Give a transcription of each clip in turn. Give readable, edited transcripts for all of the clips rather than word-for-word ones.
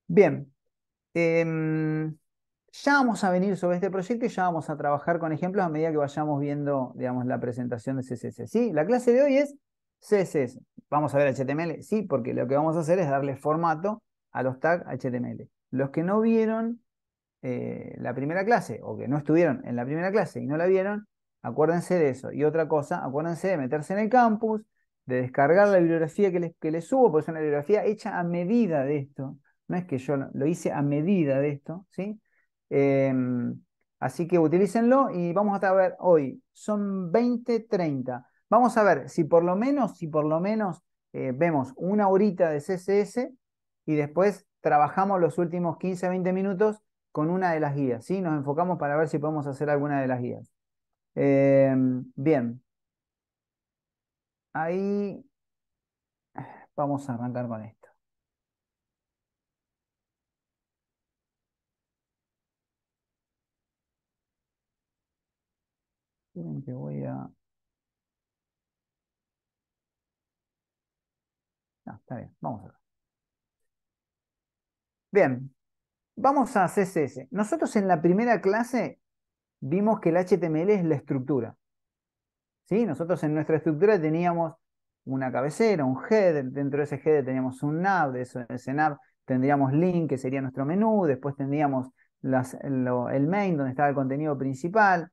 Bien, ya vamos a venir sobre este proyecto y ya vamos a trabajar con ejemplos a medida que vayamos viendo, digamos, la presentación de CSS. ¿Sí? La clase de hoy es CSS. ¿Vamos a ver HTML? Sí, porque lo que vamos a hacer es darle formato a los tags HTML. Los que no vieron la primera clase o que no estuvieron en la primera clase y no la vieron, acuérdense de eso. Y otra cosa, acuérdense de meterse en el campus, de descargar la bibliografía que les subo, porque es una bibliografía hecha a medida de esto. No es que yo lo hice a medida de esto, ¿sí? Así que utilícenlo y vamos a ver hoy. Son 20:30. Vamos a ver si por lo menos vemos una horita de CSS y después trabajamos los últimos 15-20 minutos con una de las guías, ¿sí? Nos enfocamos para ver si podemos hacer alguna de las guías. Bien, ahí vamos a arrancar con esto. Miren que voy a... No, está bien, vamos a ver. Bien, vamos a CSS. Nosotros en la primera clase vimos que el HTML es la estructura, ¿sí? Nosotros en nuestra estructura teníamos una cabecera, un header, dentro de ese header teníamos un nav, de ese nav tendríamos link, que sería nuestro menú, después tendríamos el main, donde estaba el contenido principal,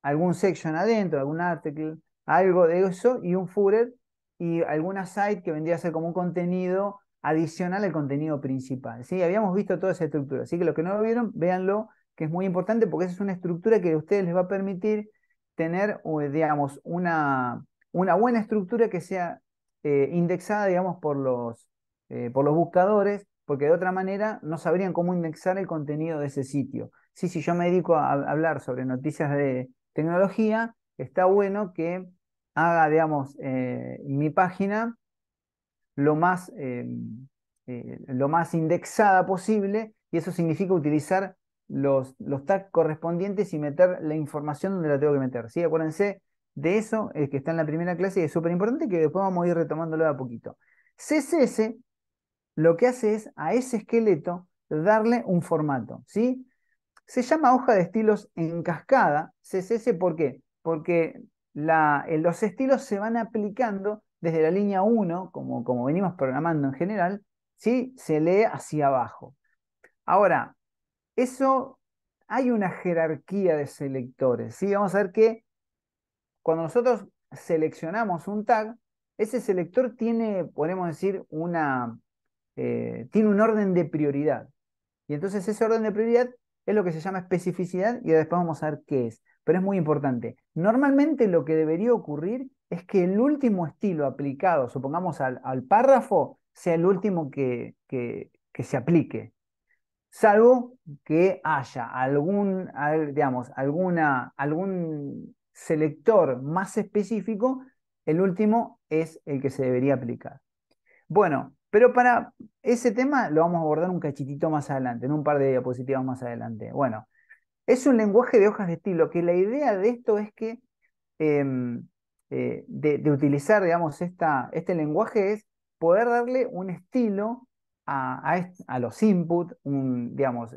algún section adentro, algún article, algo de eso, y un footer, y alguna site que vendría a ser como un contenido adicional al contenido principal, ¿sí? Habíamos visto toda esa estructura, así que los que no lo vieron, véanlo, que es muy importante porque esa es una estructura que a ustedes les va a permitir tener, digamos, una buena estructura que sea indexada, digamos, por los buscadores, porque de otra manera no sabrían cómo indexar el contenido de ese sitio. Sí, si yo me dedico a hablar sobre noticias de tecnología, está bueno que haga, digamos, mi página lo más indexada posible, y eso significa utilizar los tags correspondientes y meter la información donde la tengo que meter, ¿sí? Acuérdense de eso, que está en la primera clase y es súper importante, que después vamos a ir retomándolo de a poquito. CSS lo que hace es a ese esqueleto darle un formato, ¿sí? Se llama hoja de estilos en cascada, CSS, ¿por qué? Porque los estilos se van aplicando desde la línea 1, como venimos programando en general, ¿sí? Se lee hacia abajo. Ahora, eso hay una jerarquía de selectores, ¿sí? Vamos a ver que cuando nosotros seleccionamos un tag, ese selector tiene, podemos decir, tiene un orden de prioridad. Y entonces ese orden de prioridad es lo que se llama especificidad y después vamos a ver qué es. Pero es muy importante. Normalmente lo que debería ocurrir es que el último estilo aplicado, supongamos al párrafo, sea el último que se aplique. Salvo que haya digamos, algún selector más específico, el último es el que se debería aplicar. Bueno, pero para ese tema lo vamos a abordar un cachitito más adelante, en un par de diapositivas más adelante. Bueno, es un lenguaje de hojas de estilo, que la idea de esto es que em, de utilizar, digamos, este lenguaje es poder darle un estilo a los inputs, digamos,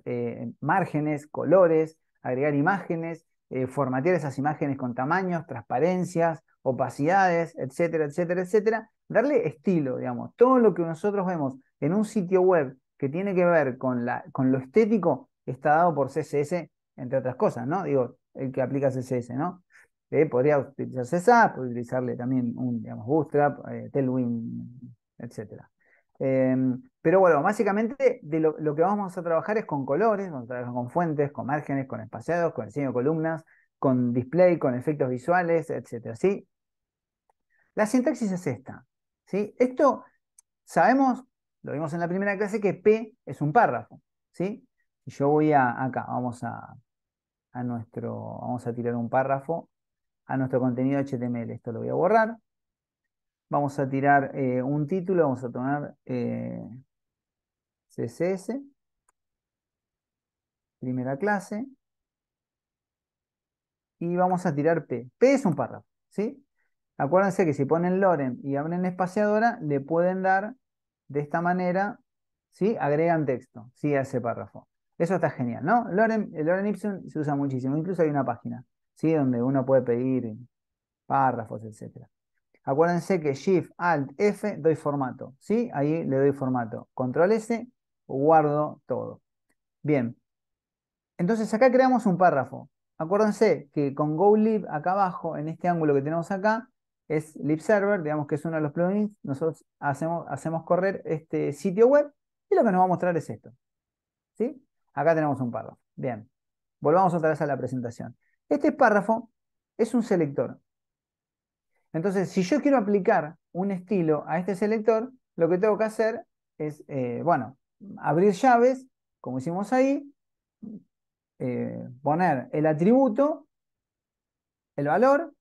márgenes, colores, agregar imágenes, formatear esas imágenes con tamaños, transparencias, opacidades, etcétera, etcétera, etcétera. Darle estilo, digamos. Todo lo que nosotros vemos en un sitio web que tiene que ver con lo estético está dado por CSS, entre otras cosas, ¿no? Digo, el que aplica CSS, ¿no? Podría utilizar CSS, podría utilizarle también digamos, Bootstrap, Tailwind, etcétera. Pero bueno, básicamente lo que vamos a trabajar es con colores, vamos a trabajar con fuentes, con márgenes, con espaciados, con diseño de columnas, con display, con efectos visuales, etcétera, ¿sí? La sintaxis es esta, ¿sí? Esto sabemos, lo vimos en la primera clase, que P es un párrafo, ¿sí? Si yo voy acá, vamos a tirar un párrafo a nuestro contenido HTML. Esto lo voy a borrar. Vamos a tirar un título, vamos a tomar CSS, primera clase, y vamos a tirar P. P es un párrafo, ¿sí? Acuérdense que si ponen lorem y abren espaciadora, le pueden dar de esta manera ¿sí? Agregan texto, ¿sí? A ese párrafo. Eso está genial, ¿no? El Lorem Ipsum se usa muchísimo, incluso hay una página, ¿sí? Donde uno puede pedir párrafos, etcétera. Acuérdense que Shift, Alt, F, doy formato, ¿sí? Ahí le doy formato. Control S, guardo todo. Bien, entonces acá creamos un párrafo. Acuérdense que con GoLib acá abajo, en este ángulo que tenemos acá, es LibServer, digamos que es uno de los plugins. Nosotros hacemos correr este sitio web y lo que nos va a mostrar es esto, ¿sí? Acá tenemos un párrafo. Bien, volvamos otra vez a la presentación. Este párrafo es un selector. Entonces, si yo quiero aplicar un estilo a este selector, lo que tengo que hacer es, bueno, abrir llaves, como hicimos ahí, poner el atributo, el valor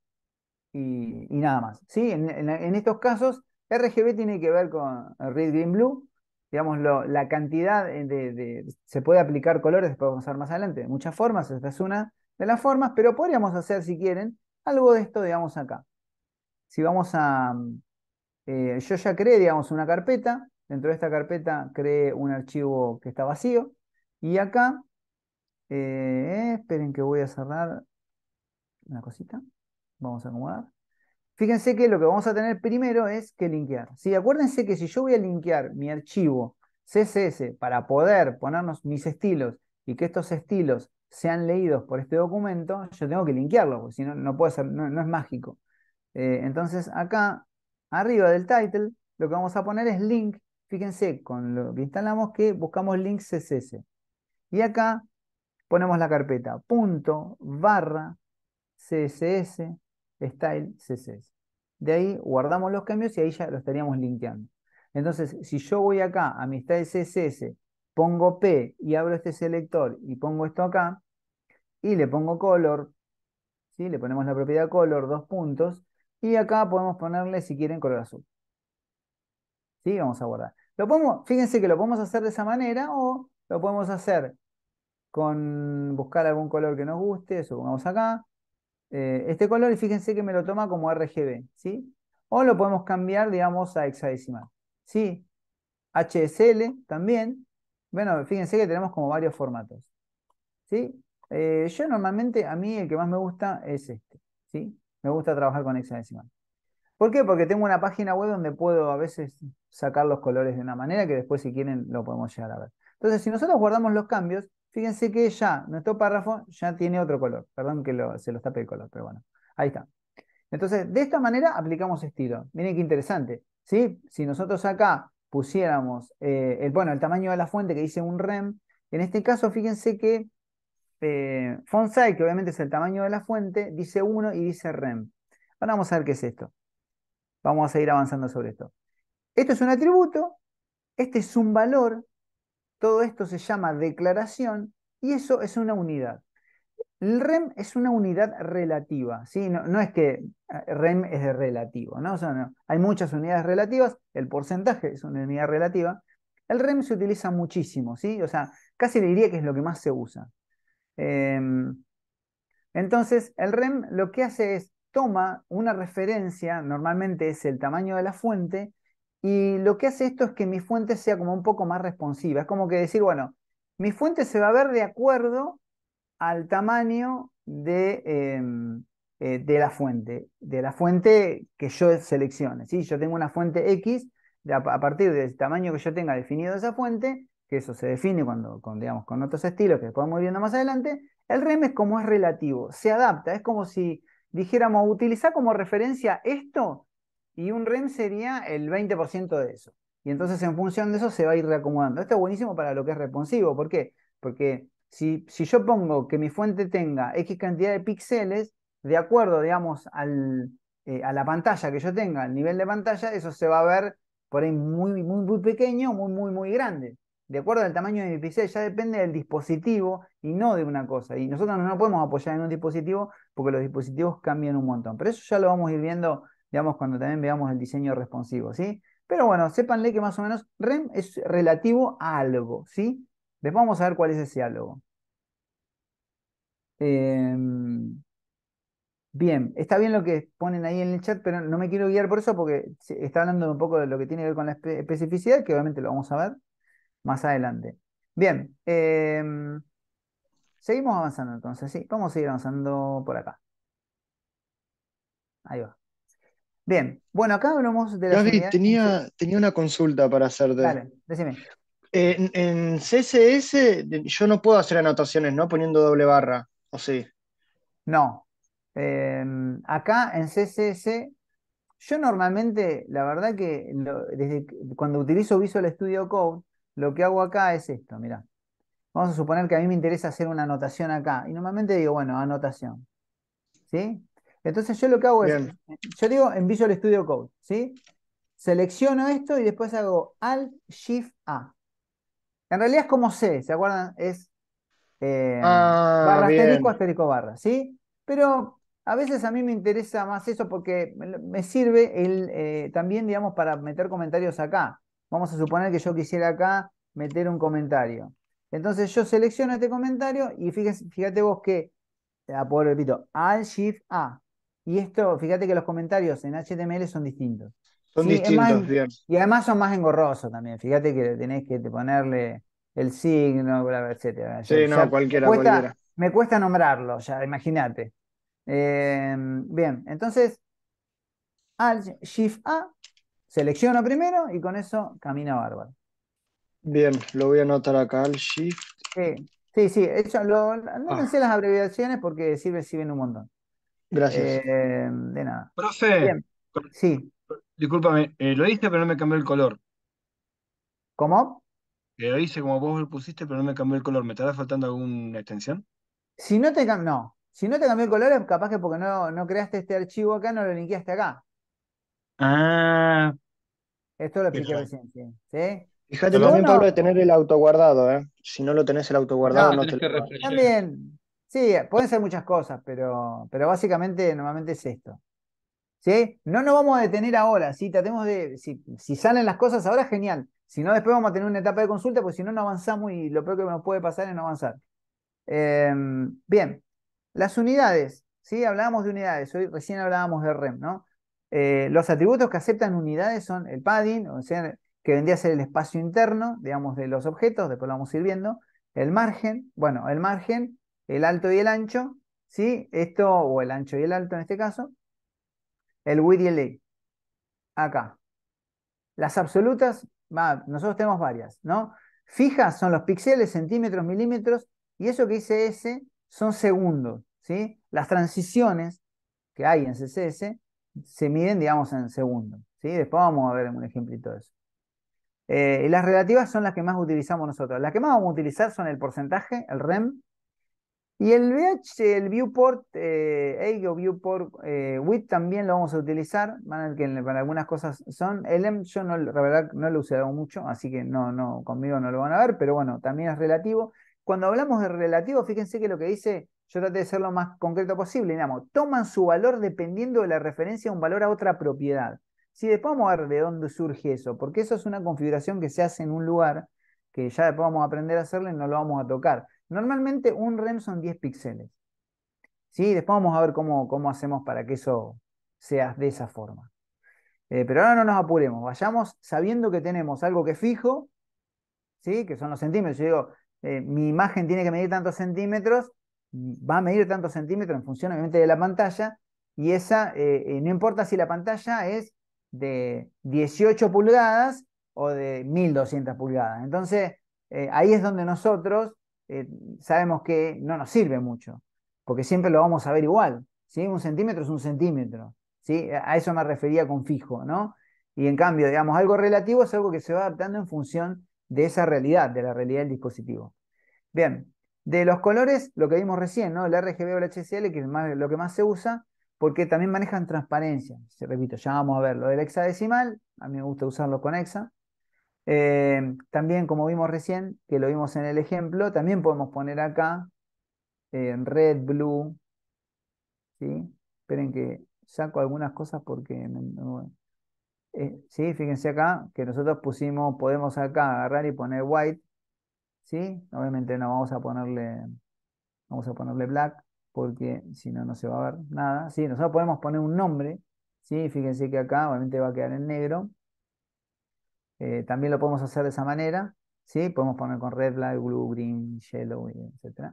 y nada más. ¿Sí? En estos casos, RGB tiene que ver con Red, Green, Blue. Digamos, la cantidad se puede aplicar colores, después vamos a ver más adelante, de muchas formas. Esta es una de las formas, pero podríamos hacer, si quieren, algo de esto, digamos, acá. Si vamos a... yo ya creé, digamos, una carpeta. Dentro de esta carpeta creé un archivo que está vacío. Y acá, esperen que voy a cerrar una cosita. Vamos a acomodar. Fíjense que lo que vamos a tener primero es que linkear. ¿Sí? Acuérdense que si yo voy a linkear mi archivo CSS para poder ponernos mis estilos y que estos estilos sean leídos por este documento, yo tengo que linkearlo, porque si no, no puede ser, no es mágico. Entonces acá, arriba del title, lo que vamos a poner es link. Fíjense, con lo que instalamos que buscamos link CSS. Y acá ponemos la carpeta punto barra CSS style CSS. De ahí guardamos los cambios y ahí ya lo estaríamos linkeando. Entonces, si yo voy acá a mi style CSS, pongo P y abro este selector y pongo esto acá, y le pongo color, ¿sí? Le ponemos la propiedad color, dos puntos, y acá podemos ponerle, si quieren, color azul. ¿Sí? Vamos a guardar. Fíjense que lo podemos hacer de esa manera o lo podemos hacer con buscar algún color que nos guste, eso pongamos acá, este color y fíjense que me lo toma como RGB, ¿sí? O lo podemos cambiar, digamos, a hexadecimal, ¿sí? HSL también. Bueno, fíjense que tenemos como varios formatos, ¿sí? Yo normalmente, a mí el que más me gusta es este, ¿sí? Me gusta trabajar con hexadecimal. ¿Por qué? Porque tengo una página web donde puedo a veces sacar los colores de una manera que después si quieren lo podemos llegar a ver. Entonces, si nosotros guardamos los cambios, fíjense que ya nuestro párrafo ya tiene otro color. Perdón que se los tape el color, pero bueno, ahí está. Entonces, de esta manera aplicamos estilo. Miren qué interesante, ¿sí? Si nosotros acá pusiéramos el tamaño de la fuente que dice un rem, en este caso fíjense que font size, que obviamente es el tamaño de la fuente, dice 1 y dice rem. Ahora vamos a ver qué es esto. Vamos a seguir avanzando sobre esto. Esto es un atributo, este es un valor, todo esto se llama declaración y eso es una unidad. El rem es una unidad relativa, ¿sí? No es que rem es de relativo, ¿no? O sea, no. Hay muchas unidades relativas, el porcentaje es una unidad relativa. El rem se utiliza muchísimo, ¿sí? O sea, casi le diría que es lo que más se usa. Entonces, el REM lo que hace es toma una referencia, normalmente es el tamaño de la fuente, y lo que hace esto es que mi fuente sea como un poco más responsiva. Es como que decir, bueno, mi fuente se va a ver de acuerdo al tamaño de la fuente que yo seleccione. ¿Sí? Yo tengo una fuente X, a partir del tamaño que yo tenga definido esa fuente, que eso se define digamos, con otros estilos que podemos ir viendo más adelante, el REM es como es relativo, se adapta, es como si dijéramos, utilizar como referencia esto y un REM sería el 20% de eso. Y entonces en función de eso se va a ir reacomodando. Esto es buenísimo para lo que es responsivo. ¿Por qué? Porque si yo pongo que mi fuente tenga X cantidad de píxeles, de acuerdo, digamos, a la pantalla que yo tenga, al nivel de pantalla, eso se va a ver por ahí muy, muy, muy pequeño, muy, muy, muy grande. De acuerdo al tamaño de mi píxel, ya depende del dispositivo y no de una cosa. Y nosotros no nos podemos apoyar en un dispositivo porque los dispositivos cambian un montón. Pero eso ya lo vamos a ir viendo, digamos, cuando también veamos el diseño responsivo, ¿sí? Pero bueno, sépanle que más o menos REM es relativo a algo, ¿sí? Después vamos a ver cuál es ese algo. Bien, está bien lo que ponen ahí en el chat, pero no me quiero guiar por eso porque está hablando un poco de lo que tiene que ver con la especificidad, que obviamente lo vamos a ver. más adelante. Bien, seguimos avanzando entonces, sí, vamos a seguir avanzando por acá. Ahí va. Bien, bueno, acá hablamos de las Gaby, unidades. tenía una consulta para hacerte. Dale, decime. En CSS yo no puedo hacer anotaciones, ¿no? Poniendo doble barra, ¿o sí? No. Acá en CSS, yo normalmente, la verdad que cuando utilizo Visual Studio Code, lo que hago acá es esto, mirá. Vamos a suponer que a mí me interesa hacer una anotación acá. Y normalmente digo, bueno, anotación. ¿Sí? Entonces yo lo que hago es, Bien. yo digo en Visual Studio Code, ¿sí? Selecciono esto y después hago Alt Shift A. En realidad es como C, ¿se acuerdan? Es Ah, barra asterisco, bien. asterisco barra, ¿sí? Pero a veces a mí me interesa más eso porque me sirve también, digamos, para meter comentarios acá. Vamos a suponer que yo quisiera acá meter un comentario. Entonces yo selecciono este comentario y fíjate vos que, repito, Alt Shift A. Y esto, fíjate que los comentarios en HTML son distintos. Son ¿Sí? distintos, bien. Y además son más engorrosos también. Fíjate que tenés que ponerle el signo, bla, bla, etcétera. Sí, no, Ya cualquiera, cualquiera. me cuesta nombrarlo, ya, imagínate. Bien, entonces, Alt Shift A, selecciono primero y con eso camina bárbaro. Bien, lo voy a anotar acá, el Shift. Sí, sí, sí, Ah, anótense las abreviaciones porque sirven un montón. gracias. De nada. Profe, Bien, sí. discúlpame, lo hice pero no me cambió el color. ¿Cómo? Lo hice como vos lo pusiste pero no me cambió el color. ¿Me estará faltando alguna extensión? No, si no te cambió el color es capaz que porque no creaste este archivo acá, no lo linkeaste acá. Ah, Esto lo expliqué eso. recién, ¿sí? ¿Sí? Fíjate Si Perdón. también, Pablo, de uno, tener el autoguardado, ¿eh? Si no lo tenés el autoguardado, Ah, no, no te tenés lo que va. refrescar. también, sí, pueden ser muchas cosas, pero básicamente normalmente es esto. ¿Sí? No nos vamos a detener ahora, ¿sí? Tratemos si salen las cosas ahora, genial. Si no, después vamos a tener una etapa de consulta, porque si no, no avanzamos y lo peor que nos puede pasar es no avanzar. Bien, las unidades, ¿sí? Hablábamos de unidades, hoy recién hablábamos de REM, ¿no? Los atributos que aceptan unidades son el padding, o sea, que vendría a ser el espacio interno, digamos, de los objetos, después lo vamos a ir viendo. El margen, bueno, el margen, el alto y el ancho, ¿sí? Esto, o el ancho y el alto en este caso. El width y el length, acá. Las absolutas, nosotros tenemos varias, ¿no? Fijas son los píxeles, centímetros, milímetros, y eso que dice S son segundos, ¿sí? Las transiciones que hay en CSS se miden, digamos, en segundos, ¿sí? Después vamos a ver un ejemplito de eso. Y las relativas son las que más utilizamos nosotros. Las que más vamos a utilizar son el porcentaje, el REM, y el VH, el viewport, o viewport width también lo vamos a utilizar, van a ver que para algunas cosas son. El EM yo no, la verdad no lo he usado mucho, así que conmigo no lo van a ver, pero bueno, también es relativo. Cuando hablamos de relativo, fíjense que lo que dice, yo traté de ser lo más concreto posible, digamos, toman su valor dependiendo de la referencia a un valor a otra propiedad. Sí, después vamos a ver de dónde surge eso, porque eso es una configuración que se hace en un lugar, que ya después vamos a aprender a hacerlo y no lo vamos a tocar. Normalmente un REM son 10 píxeles. ¿Sí? Después vamos a ver cómo hacemos para que eso sea de esa forma. Pero ahora no nos apuremos, vayamos sabiendo que tenemos algo que es fijo, ¿sí? Que son los centímetros. Yo digo, mi imagen tiene que medir tantos centímetros, va a medir tantos centímetros en función obviamente de la pantalla, y esa, no importa si la pantalla es de 18 pulgadas o de 1200 pulgadas. Entonces, ahí es donde nosotros eh, sabemos que no nos sirve mucho, porque siempre lo vamos a ver igual, ¿sí? Un centímetro es un centímetro, ¿sí? A eso me refería con fijo, ¿no? Y en cambio, digamos, algo relativo es algo que se va adaptando en función de esa realidad, de la realidad del dispositivo. Bien, de los colores, lo que vimos recién, ¿no? El RGB o el HCL, que es lo que más se usa, porque también manejan transparencia. Se repito, ya vamos a ver lo del hexadecimal, a mí me gusta usarlo con hexa. También, como vimos recién, que lo vimos en el ejemplo, también podemos poner acá en red, blue, ¿sí? Esperen que saco algunas cosas porque sí, fíjense acá que nosotros podemos acá agarrar y poner white. ¿Sí? Obviamente no vamos a ponerle black, porque si no, no se va a ver nada. Sí, nosotros podemos poner un nombre, ¿sí? Fíjense que acá obviamente va a quedar en negro. También lo podemos hacer de esa manera, ¿sí? Podemos poner con red, black, blue, green, yellow, etc.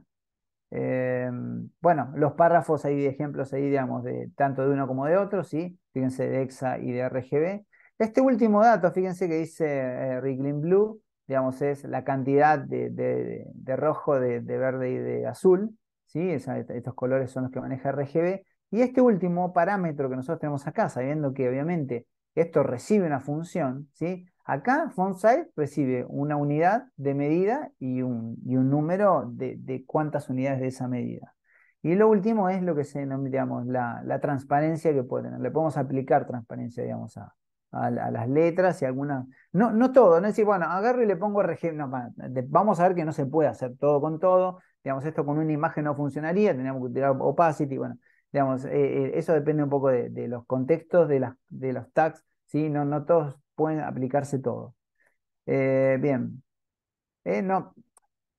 Bueno, los párrafos hay de ejemplos ahí, digamos, de tanto de uno como de otro, ¿sí? Fíjense de EXA y de RGB. Este último dato, fíjense que dice red, green, blue, digamos, es la cantidad de rojo, de verde y de azul, ¿sí? Estos colores son los que maneja RGB. Y este último parámetro que nosotros tenemos acá, sabiendo que obviamente esto recibe una función, ¿sí? Acá font size recibe una unidad de medida y un número de cuántas unidades de esa medida. Y lo último es lo que se denomina, digamos, la transparencia que puede tener. Le podemos aplicar transparencia, digamos, a las letras y algunas. No, no todo, no es decir, bueno, agarro y le pongo RGB. No, vamos a ver que no se puede hacer todo con todo. Digamos, esto con una imagen no funcionaría, teníamos que tirar opacity, bueno, digamos, eso depende un poco de los contextos, de los tags, ¿sí? No, no todos pueden aplicarse todo. Bien, no,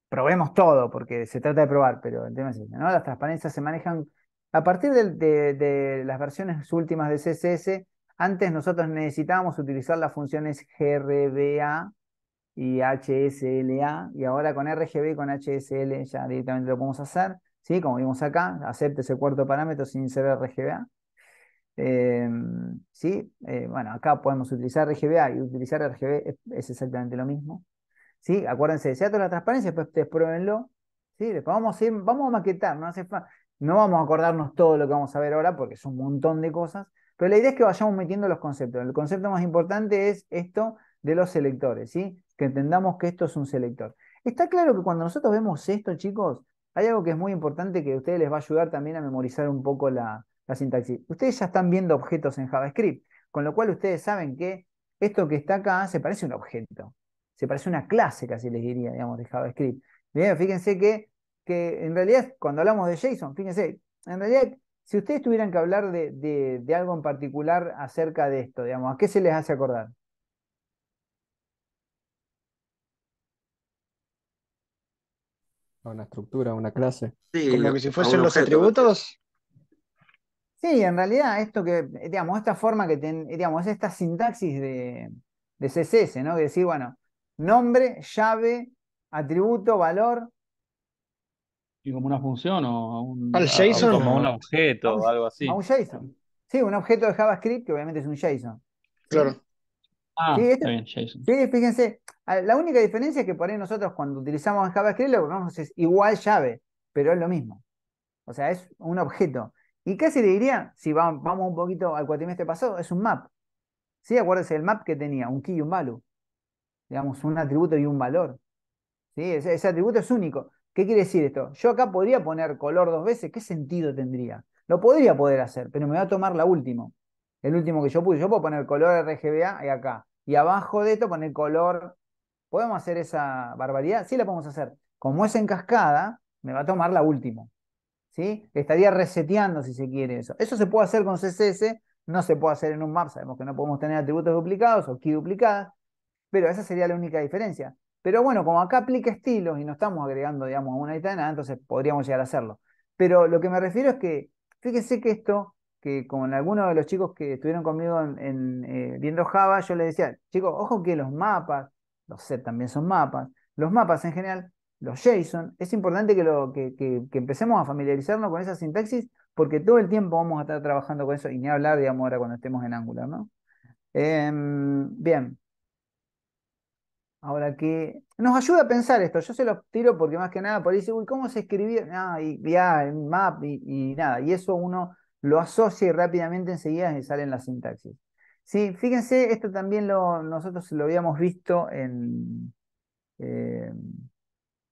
probemos todo, porque se trata de probar, pero el tema es este, ¿no? Las transparencias se manejan a partir de las versiones últimas de CSS. Antes nosotros necesitábamos utilizar las funciones GRBA y HSLA, y ahora con RGB y con HSL ya directamente lo podemos hacer, ¿sí? Como vimos acá, acepte ese cuarto parámetro sin ser RGBA. ¿Sí? Bueno, acá podemos utilizar RGBA y utilizar RGB es exactamente lo mismo. ¿Sí? Acuérdense, si toda la transparencia, después pruébenlo. ¿Sí? Después vamos a maquetar, no vamos a acordarnos todo lo que vamos a ver ahora porque es un montón de cosas, pero la idea es que vayamos metiendo los conceptos. El concepto más importante es esto de los selectores, ¿sí? Que entendamos que esto es un selector. Está claro que cuando nosotros vemos esto, chicos, hay algo que es muy importante que a ustedes les va a ayudar también a memorizar un poco la sintaxis. Ustedes ya están viendo objetos en JavaScript, con lo cual ustedes saben que esto que está acá se parece a un objeto, se parece a una clase, casi les diría, digamos, de JavaScript. Bien, fíjense que en realidad, cuando hablamos de JSON, fíjense, en realidad, si ustedes tuvieran que hablar de algo en particular acerca de esto, digamos, ¿a qué se les hace acordar? A una estructura, a una clase. Sí, Como que si a un fuesen los objeto. atributos. Sí, en realidad esto que, digamos, esta forma que digamos, es esta sintaxis de CSS, ¿no? Que decir, bueno, nombre, llave, atributo, valor, Y como una función o Al como un JSON, a objeto un, o algo a así. un JSON. Sí, un objeto de JavaScript que obviamente es un JSON. ¿Sí? claro. Sí, Ah, está bien, Jason. sí, fíjense, la única diferencia es que por ahí nosotros cuando utilizamos JavaScript lo que ponemos es igual llave, pero es lo mismo. O sea, es un objeto. Y casi le diría, si vamos un poquito al cuatrimestre pasado, es un map. ¿Sí? Acuérdense del map que tenía, un key y un value. Digamos, un atributo y un valor. ¿Sí? Ese atributo es único. ¿Qué quiere decir esto? Yo acá podría poner color dos veces, ¿qué sentido tendría? Lo podría poder hacer, pero me va a tomar la última. El último que yo puse. Yo puedo poner color RGBA y acá. Y abajo de esto poner color. ¿Podemos hacer esa barbaridad? Sí, la podemos hacer. Como es en cascada, me va a tomar la última. ¿Sí? Estaría reseteando si se quiere eso. Eso se puede hacer con CSS, no se puede hacer en un map. Sabemos que no podemos tener atributos duplicados o key duplicadas, pero esa sería la única diferencia. Pero bueno, como acá aplica estilos y no estamos agregando, digamos, una lista de nada, entonces podríamos llegar a hacerlo. Pero lo que me refiero es que, fíjense que esto, que con algunos de los chicos que estuvieron conmigo viendo Java, yo les decía, chicos, ojo que los mapas, los set también son mapas, los mapas en general, los JSON, es importante que empecemos a familiarizarnos con esa sintaxis porque todo el tiempo vamos a estar trabajando con eso y ni hablar, digamos, ahora cuando estemos en Angular, ¿no? Bien. Ahora que nos ayuda a pensar esto, yo se los tiro porque más que nada por ahí dice, uy, ¿cómo se escribía? Ah, y ya, en map y nada, y eso uno lo asocia y rápidamente enseguida sale en la sintaxis. Sí, fíjense, esto también nosotros lo habíamos visto eh,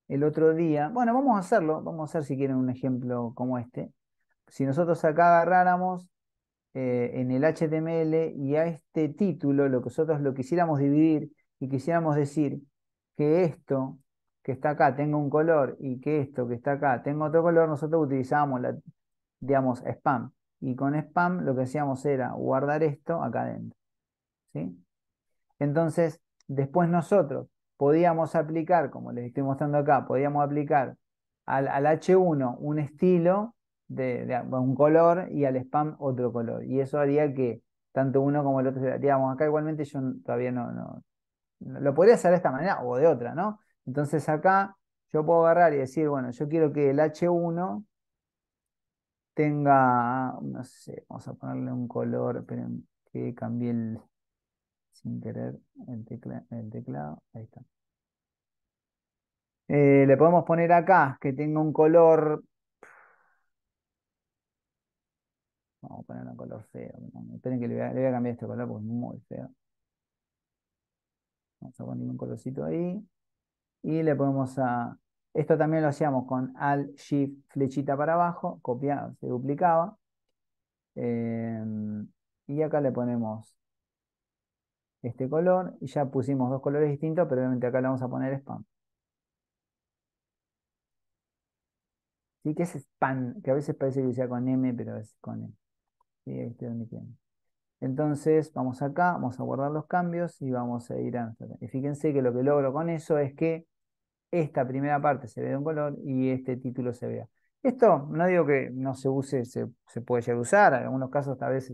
el otro día. Bueno, vamos a hacerlo, vamos a hacer si quieren un ejemplo como este. Si nosotros acá agarráramos en el HTML y a este título, lo que nosotros lo quisiéramos dividir y quisiéramos decir que esto que está acá tenga un color y que esto que está acá tenga otro color, nosotros utilizábamos digamos, spam. Y con spam lo que hacíamos era guardar esto acá adentro. ¿Sí? Entonces, después nosotros podíamos aplicar, como les estoy mostrando acá, podíamos aplicar al H1 un estilo un color y al spam otro color. Y eso haría que tanto uno como el otro, digamos, acá igualmente yo todavía lo podría hacer de esta manera o de otra, ¿no? Entonces acá yo puedo agarrar y decir, bueno, yo quiero que el H1 tenga, no sé, vamos a ponerle un color, esperen que cambié sin querer el teclado, ahí está. Le podemos poner acá que tenga un color, vamos a poner un color feo, ¿no? Esperen que le voy a cambiar este color porque es muy feo. Vamos a poner un colorcito ahí. Y le podemos a... Esto también lo hacíamos con Alt, Shift, flechita para abajo, copiaba, se duplicaba. Y acá le ponemos este color y ya pusimos dos colores distintos, pero obviamente acá le vamos a poner spam. ¿Sí? Que es spam, que a veces parece que sea con M, pero es con M. ¿Sí? Este es donde tiene. Entonces vamos acá, vamos a guardar los cambios y vamos a ir a... Y fíjense que lo que logro con eso es que esta primera parte se ve de un color y este título se vea. Esto no digo que no se use, se puede llegar a usar, en algunos casos tal vez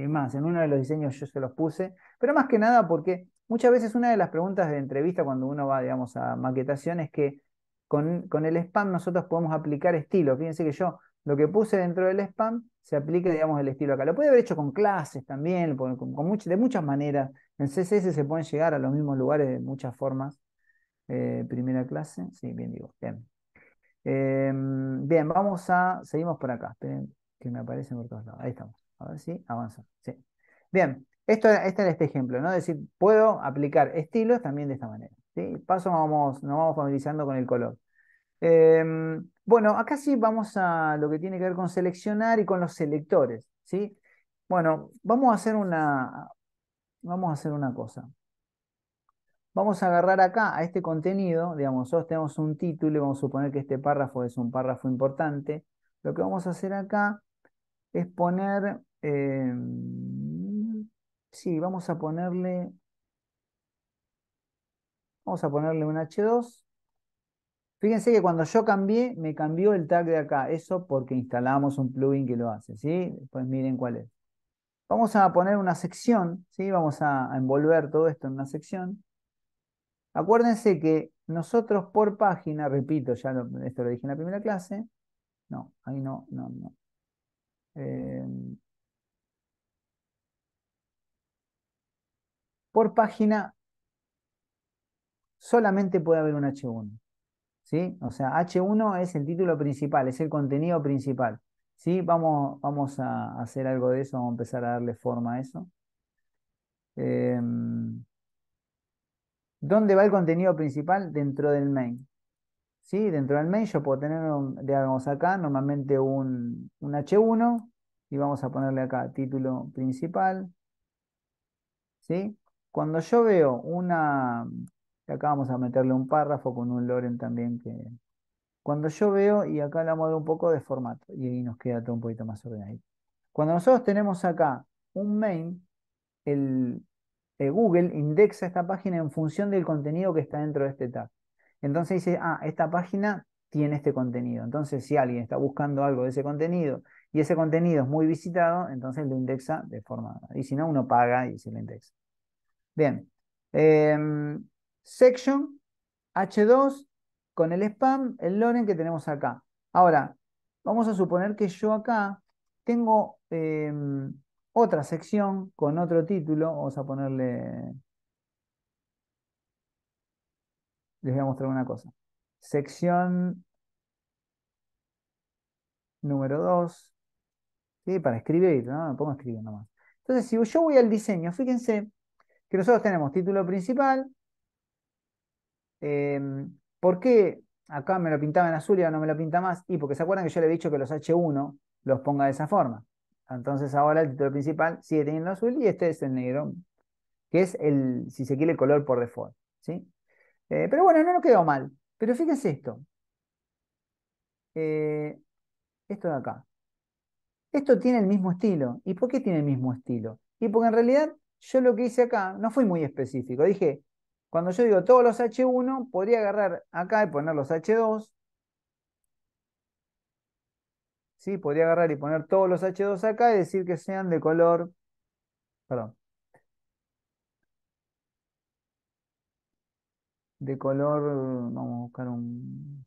más, en uno de los diseños yo se los puse, pero más que nada porque muchas veces una de las preguntas de entrevista cuando uno va, digamos, a maquetación es que con el spam nosotros podemos aplicar estilo. Fíjense que yo lo que puse dentro del spam se aplica, digamos, el estilo acá. Lo puede haber hecho con clases también, de muchas maneras. En CSS se pueden llegar a los mismos lugares de muchas formas. Primera clase, sí, bien digo, bien. Bien, seguimos por acá. Esperen que me aparecen por todos lados. Ahí estamos. A ver si avanza. Sí. Bien, este era este ejemplo, ¿no? Es decir, puedo aplicar estilos también de esta manera. ¿Sí? Paso nos vamos familiarizando con el color. Bueno, acá sí vamos a lo que tiene que ver con seleccionar y con los selectores. ¿Sí? Bueno, vamos a hacer una cosa. Vamos a agarrar acá a este contenido, digamos, nosotros tenemos un título y vamos a suponer que este párrafo es un párrafo importante. Lo que vamos a hacer acá es poner, sí, vamos a ponerle un H2. Fíjense que cuando yo cambié, me cambió el tag de acá. Eso porque instalamos un plugin que lo hace, ¿sí? Pues miren cuál es. Vamos a poner una sección, ¿sí? Vamos a envolver todo esto en una sección. Acuérdense que nosotros por página, repito, esto lo dije en la primera clase, no, ahí no, no, no. Eh, por página solamente puede haber un H1, ¿sí? O sea, H1 es el título principal, es el contenido principal, ¿sí? Vamos a hacer algo de eso, vamos a empezar a darle forma a eso. Eh, ¿Dónde va el contenido principal? Dentro del main. ¿Sí? Dentro del main yo puedo tener, digamos acá, normalmente un H1 y vamos a ponerle acá título principal. ¿Sí? Cuando yo veo acá vamos a meterle un párrafo con un lorem también cuando yo veo, y acá le vamos a dar un poco de formato y ahí nos queda todo un poquito más ordenado. Cuando nosotros tenemos acá un main, el, Google indexa esta página en función del contenido que está dentro de este tag. Entonces dice, esta página tiene este contenido. Entonces, si alguien está buscando algo de ese contenido y ese contenido es muy visitado, entonces lo indexa de forma... Y si no, uno paga y se lo indexa. Bien. Section H2 con el spam, el lorem que tenemos acá. Ahora, vamos a suponer que yo acá tengo otra sección con otro título. Vamos a ponerle... Les voy a mostrar una cosa. Sección número 2, ¿sí? Para escribir, ¿no? Me pongo a escribir nomás. Entonces, si yo voy al diseño, fíjense que nosotros tenemos título principal. ¿Por qué acá me lo pintaba en azul y ahora no me lo pinta más? Y porque se acuerdan que yo le he dicho que los H1 los ponga de esa forma. Entonces ahora el título principal sigue teniendo azul y este es el negro, que es si se quiere, el color por default. ¿Sí? Pero bueno, no nos quedó mal. Pero fíjense esto. Eh, esto de acá. Esto tiene el mismo estilo. ¿Y por qué tiene el mismo estilo? Y porque en realidad yo lo que hice acá no fui muy específico. Dije, cuando yo digo todos los H1, podría agarrar acá y poner los H2. ¿Sí? Podría agarrar y poner todos los H2 acá y decir que sean de color, perdón, de color, vamos a buscar un,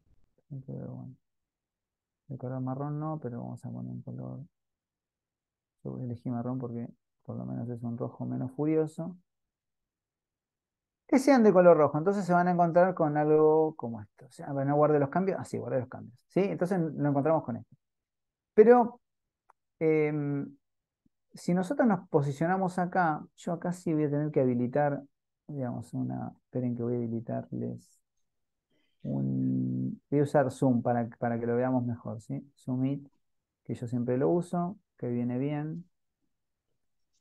de color marrón no, pero vamos a poner un color, yo elegí marrón porque por lo menos es un rojo menos furioso. Que sean de color rojo, entonces se van a encontrar con algo como esto. O sea, no guardé los cambios, sí, guardé los cambios. ¿Sí? Entonces lo encontramos con esto. Pero em, si nosotros nos posicionamos acá, yo acá sí voy a tener que habilitar, digamos, esperen que voy a habilitarles voy a usar Zoom para que lo veamos mejor, ¿sí? Zoom It, que yo siempre lo uso, que viene bien,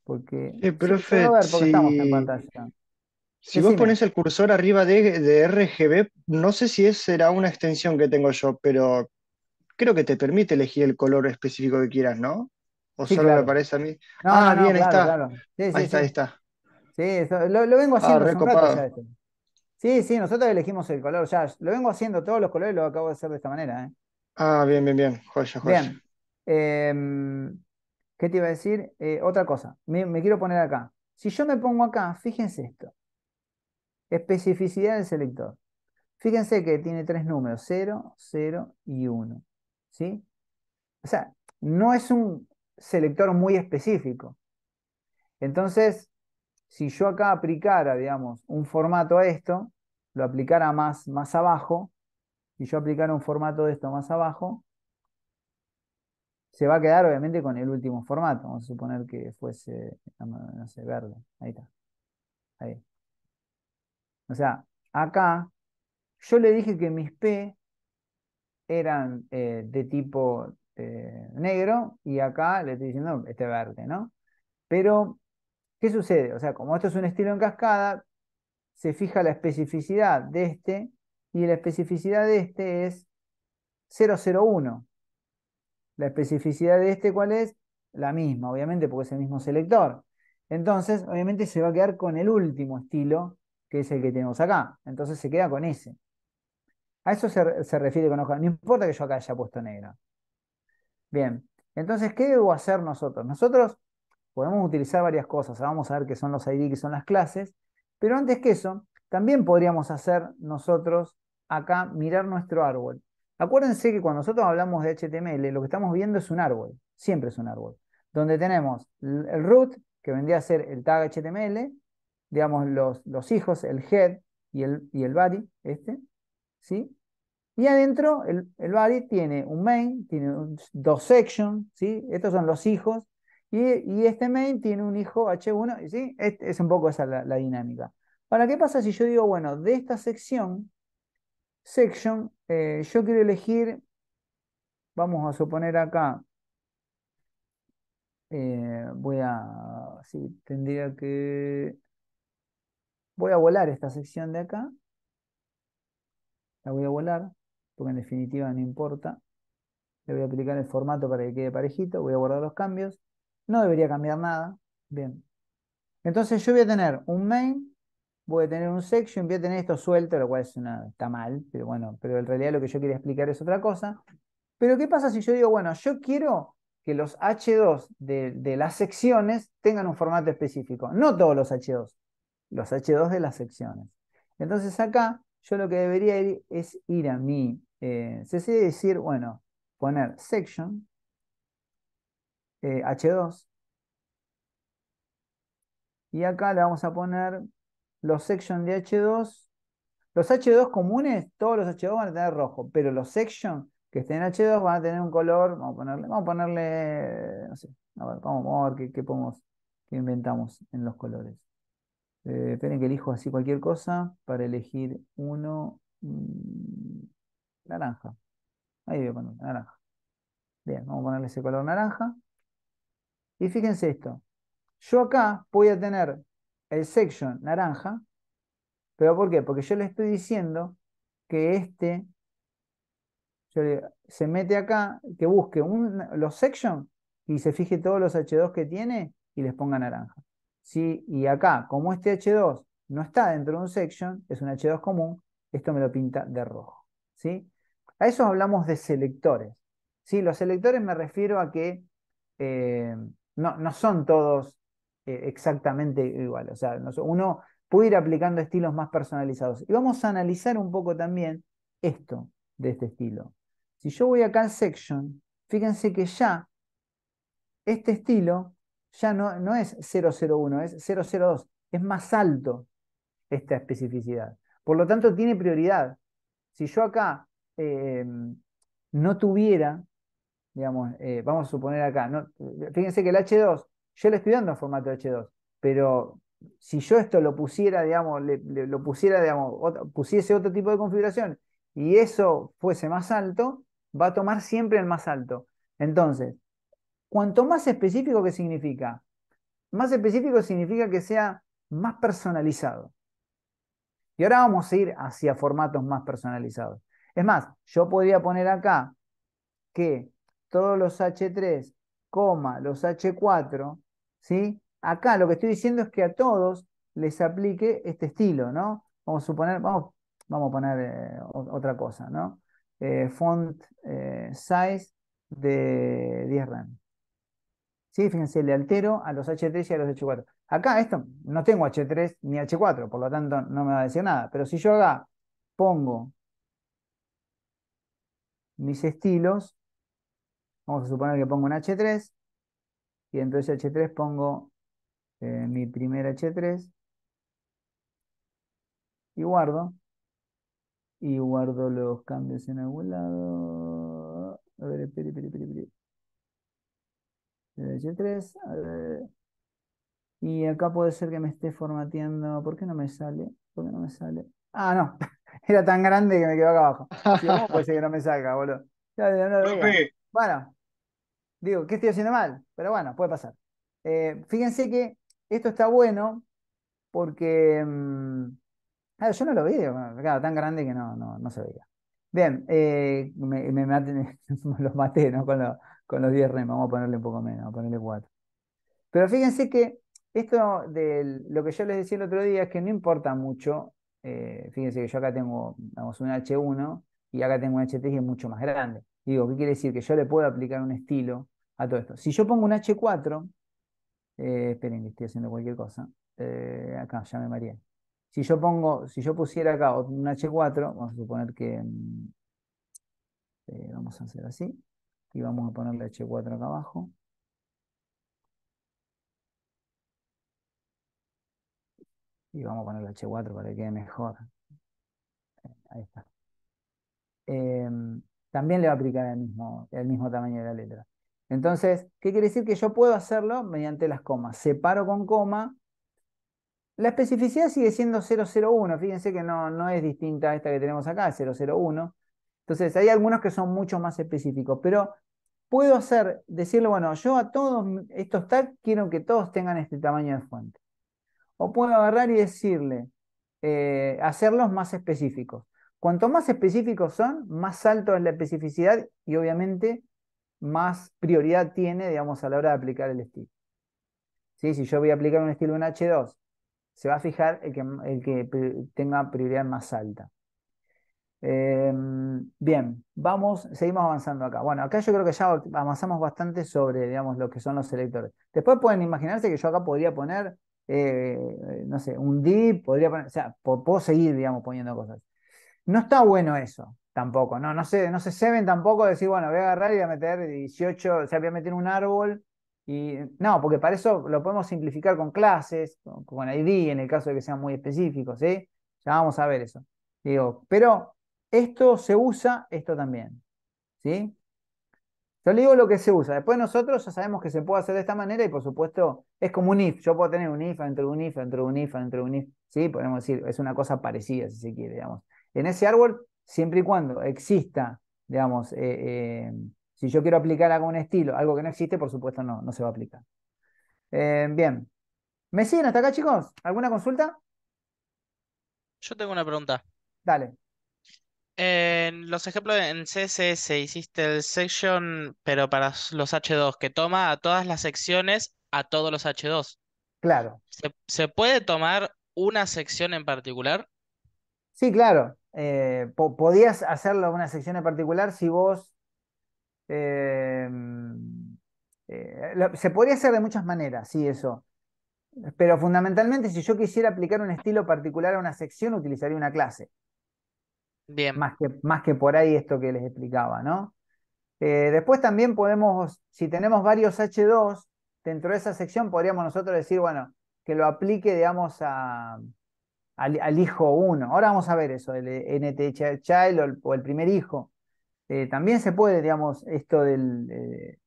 porque sí, se va a Profe, ver porque estamos en pantalla. si vos Decime. pones el cursor arriba de RGB, no sé si será una extensión que tengo yo, pero creo que te permite elegir el color específico que quieras, ¿no? ¿O Sí, solo me claro. parece a mí? No, no, Ah, no, bien, ahí claro, está. claro. Sí, Ahí sí, está, ahí sí. está. Sí, lo vengo Ah, haciendo hace un rato ya recopado. esto. Sí, sí, nosotros elegimos el color, ya, lo vengo haciendo todos los colores, lo acabo de hacer de esta manera, ¿eh? Ah, bien, bien, bien. Joya, joya. Bien. ¿Qué te iba a decir? Otra cosa, me quiero poner acá. Si yo me pongo acá, fíjense esto, especificidad del selector. Fíjense que tiene tres números, 0, 0 y 1. ¿Sí? O sea, no es un selector muy específico. Entonces, si yo acá aplicara, digamos, un formato a esto, lo aplicara más abajo, si yo aplicara un formato de esto más abajo, se va a quedar obviamente con el último formato. Vamos a suponer que fuese, no sé, verde. Ahí está. Ahí. O sea, acá yo le dije que mis P eran de tipo negro y acá le estoy diciendo este verde, ¿no? Pero, ¿qué sucede? O sea, como esto es un estilo en cascada, se fija la especificidad de este y la especificidad de este es 001. La especificidad de este, ¿cuál es? La misma, obviamente, porque es el mismo selector. Entonces, obviamente se va a quedar con el último estilo, que es el que tenemos acá. Entonces se queda con ese. A eso se refiere con hoja. No importa que yo acá haya puesto negra. Bien. Entonces, ¿qué debo hacer nosotros? Nosotros podemos utilizar varias cosas. Vamos a ver qué son los ID, qué son las clases. Pero antes que eso, también podríamos hacer nosotros acá mirar nuestro árbol. Acuérdense que cuando nosotros hablamos de HTML, lo que estamos viendo es un árbol. Siempre es un árbol. Donde tenemos el root, que vendría a ser el tag HTML, digamos los hijos, el head y el body, ¿sí? Y adentro el body tiene un main, tiene dos sections, ¿sí? Estos son los hijos. Y este main tiene un hijo H1, ¿sí? Es un poco esa la dinámica. Ahora, ¿qué pasa si yo digo, bueno, de esta section, yo quiero elegir, vamos a suponer acá, sí, tendría que, voy a volar esta sección de acá, la voy a volar, porque en definitiva no importa. Le voy a aplicar el formato para que quede parejito, voy a guardar los cambios. No debería cambiar nada. Bien. Entonces yo voy a tener un main, voy a tener un section, voy a tener esto suelto, lo cual está mal, pero bueno, pero en realidad lo que yo quería explicar es otra cosa. Pero ¿qué pasa si yo digo, bueno, yo quiero que los H2 de las secciones tengan un formato específico? No todos los H2 de las secciones. Entonces acá yo lo que debería ir es ir a mi CC y decir, bueno, poner section H2 y acá le vamos a poner los section de H2. Los H2 comunes, todos los H2 van a tener rojo, pero los section que estén en H2 van a tener un color, no sé, a ver, vamos a ver qué inventamos en los colores. Esperen que elijo así cualquier cosa para elegir uno naranja. Ahí voy a poner naranja. Bien, vamos a ponerle ese color naranja. Y fíjense esto. Yo acá voy a tener el section naranja, ¿pero por qué? Porque yo le estoy diciendo que se mete acá, que busque los sections y se fije todos los H2 que tiene y les ponga naranja. ¿Sí? Y acá, como este H2 no está dentro de un section, es un H2 común, esto me lo pinta de rojo. ¿Sí? A eso hablamos de selectores. ¿Sí? Los selectores me refiero a que no son todos exactamente iguales. O sea, uno puedo ir aplicando estilos más personalizados. Y vamos a analizar un poco también esto de este estilo. Si yo voy acá al section, fíjense que ya este estilo ya no es 001, es 002, es más alto esta especificidad. Por lo tanto, tiene prioridad. Si yo acá no tuviera, digamos, vamos a suponer acá, fíjense que el H2, yo le estoy dando formato H2, pero si yo esto lo pusiera, digamos, lo pusiera, digamos, pusiese otro tipo de configuración y eso fuese más alto, va a tomar siempre el más alto. Entonces, cuanto más específico, ¿qué significa? Más específico significa que sea más personalizado. Y ahora vamos a ir hacia formatos más personalizados. Es más, yo podría poner acá que todos los H3, los H4, ¿sí? Acá lo que estoy diciendo es que a todos les aplique este estilo, ¿no? Vamos a suponer, vamos a poner otra cosa, ¿no? Font size de 10 rem. ¿Sí? Fíjense, le altero a los H3 y a los H4. Acá esto no tengo H3 ni H4, por lo tanto no me va a decir nada. Pero si yo acá pongo mis estilos, vamos a suponer que pongo un H3 y dentro de ese H3 pongo mi primer H3 y guardo los cambios en algún lado. A ver, espere. El H3, a ver. Y acá puede ser que me esté formateando. ¿Por qué no me sale? ¿Por qué no me sale? Ah, no. Era tan grande que me quedó acá abajo. Digo, ¿cómo puede ser que no me salga, boludo? Ya no lo veía. Profe, Bueno, digo, ¿qué estoy haciendo mal? Pero bueno, puede pasar. Fíjense que esto está bueno porque claro, yo no lo veía, bueno, claro, tan grande que no se veía. Bien, los maté, ¿no? Con los 10 rem, vamos a ponerle un poco menos, vamos a ponerle 4. Pero fíjense que esto de lo que yo les decía el otro día es que no importa mucho. Fíjense que yo acá tengo, vamos, un H1 y acá tengo un H3 y es mucho más grande. Digo, ¿qué quiere decir? Que yo le puedo aplicar un estilo a todo esto. Si yo pongo un H4, esperen que estoy haciendo cualquier cosa. Acá ya me mareé. Si yo pusiera acá un H4, vamos a suponer que vamos a hacer así, y vamos a ponerle H4 acá abajo. Y vamos a ponerle H4 para que quede mejor. Ahí está. También le va a aplicar el mismo tamaño de la letra. Entonces, ¿qué quiere decir? Que yo puedo hacerlo mediante las comas. Separo con coma. La especificidad sigue siendo 001. Fíjense que no es distinta a esta que tenemos acá, 001. Entonces, hay algunos que son mucho más específicos, pero puedo decirle, bueno, yo a todos estos tags quiero que todos tengan este tamaño de fuente. O puedo agarrar y decirle, hacerlos más específicos. Cuanto más específicos son, más alto es la especificidad y obviamente más prioridad tiene, digamos, a la hora de aplicar el estilo. ¿Sí? Si yo voy a aplicar un estilo en H2, se va a fijar el que tenga prioridad más alta. Bien, seguimos avanzando acá. Bueno, acá yo creo que ya avanzamos bastante sobre, digamos, lo que son los selectores. Después pueden imaginarse que yo acá podría poner, no sé, un div, podría poner, o sea, puedo seguir, digamos, poniendo cosas. No está bueno eso, tampoco, no se ceben tampoco decir, bueno, voy a agarrar y voy a meter 18, o sea, voy a meter un árbol, y no, porque para eso lo podemos simplificar con clases, con ID, en el caso de que sean muy específicos, ¿sí? Ya vamos a ver eso. Digo, pero esto se usa, esto también, ¿sí? Yo le digo lo que se usa. Después nosotros ya sabemos que se puede hacer de esta manera y por supuesto es como un if. Yo puedo tener un if dentro de un if, dentro de un if, dentro de un if. ¿Sí? Podemos decir, es una cosa parecida si se quiere, digamos. En ese árbol, siempre y cuando exista, digamos, si yo quiero aplicar algún estilo, algo que no existe, por supuesto no se va a aplicar. Bien. ¿Me siguen hasta acá, chicos? ¿Alguna consulta? Yo tengo una pregunta. Dale. En los ejemplos en CSS hiciste el section, pero para los H2, que toma a todas las secciones a todos los H2. Claro. ¿Se puede tomar una sección en particular? Sí, claro. Podías hacerlo en una sección en particular si vos se podría hacer de muchas maneras, sí, eso. Pero fundamentalmente, si yo quisiera aplicar un estilo particular a una sección, utilizaría una clase, Bien, más que por ahí esto que les explicaba, ¿no? Después también podemos, si tenemos varios H2, dentro de esa sección podríamos nosotros decir, bueno, que lo aplique, digamos, al hijo 1. Ahora vamos a ver eso, el NT child o el primer hijo. También se puede, digamos, esto de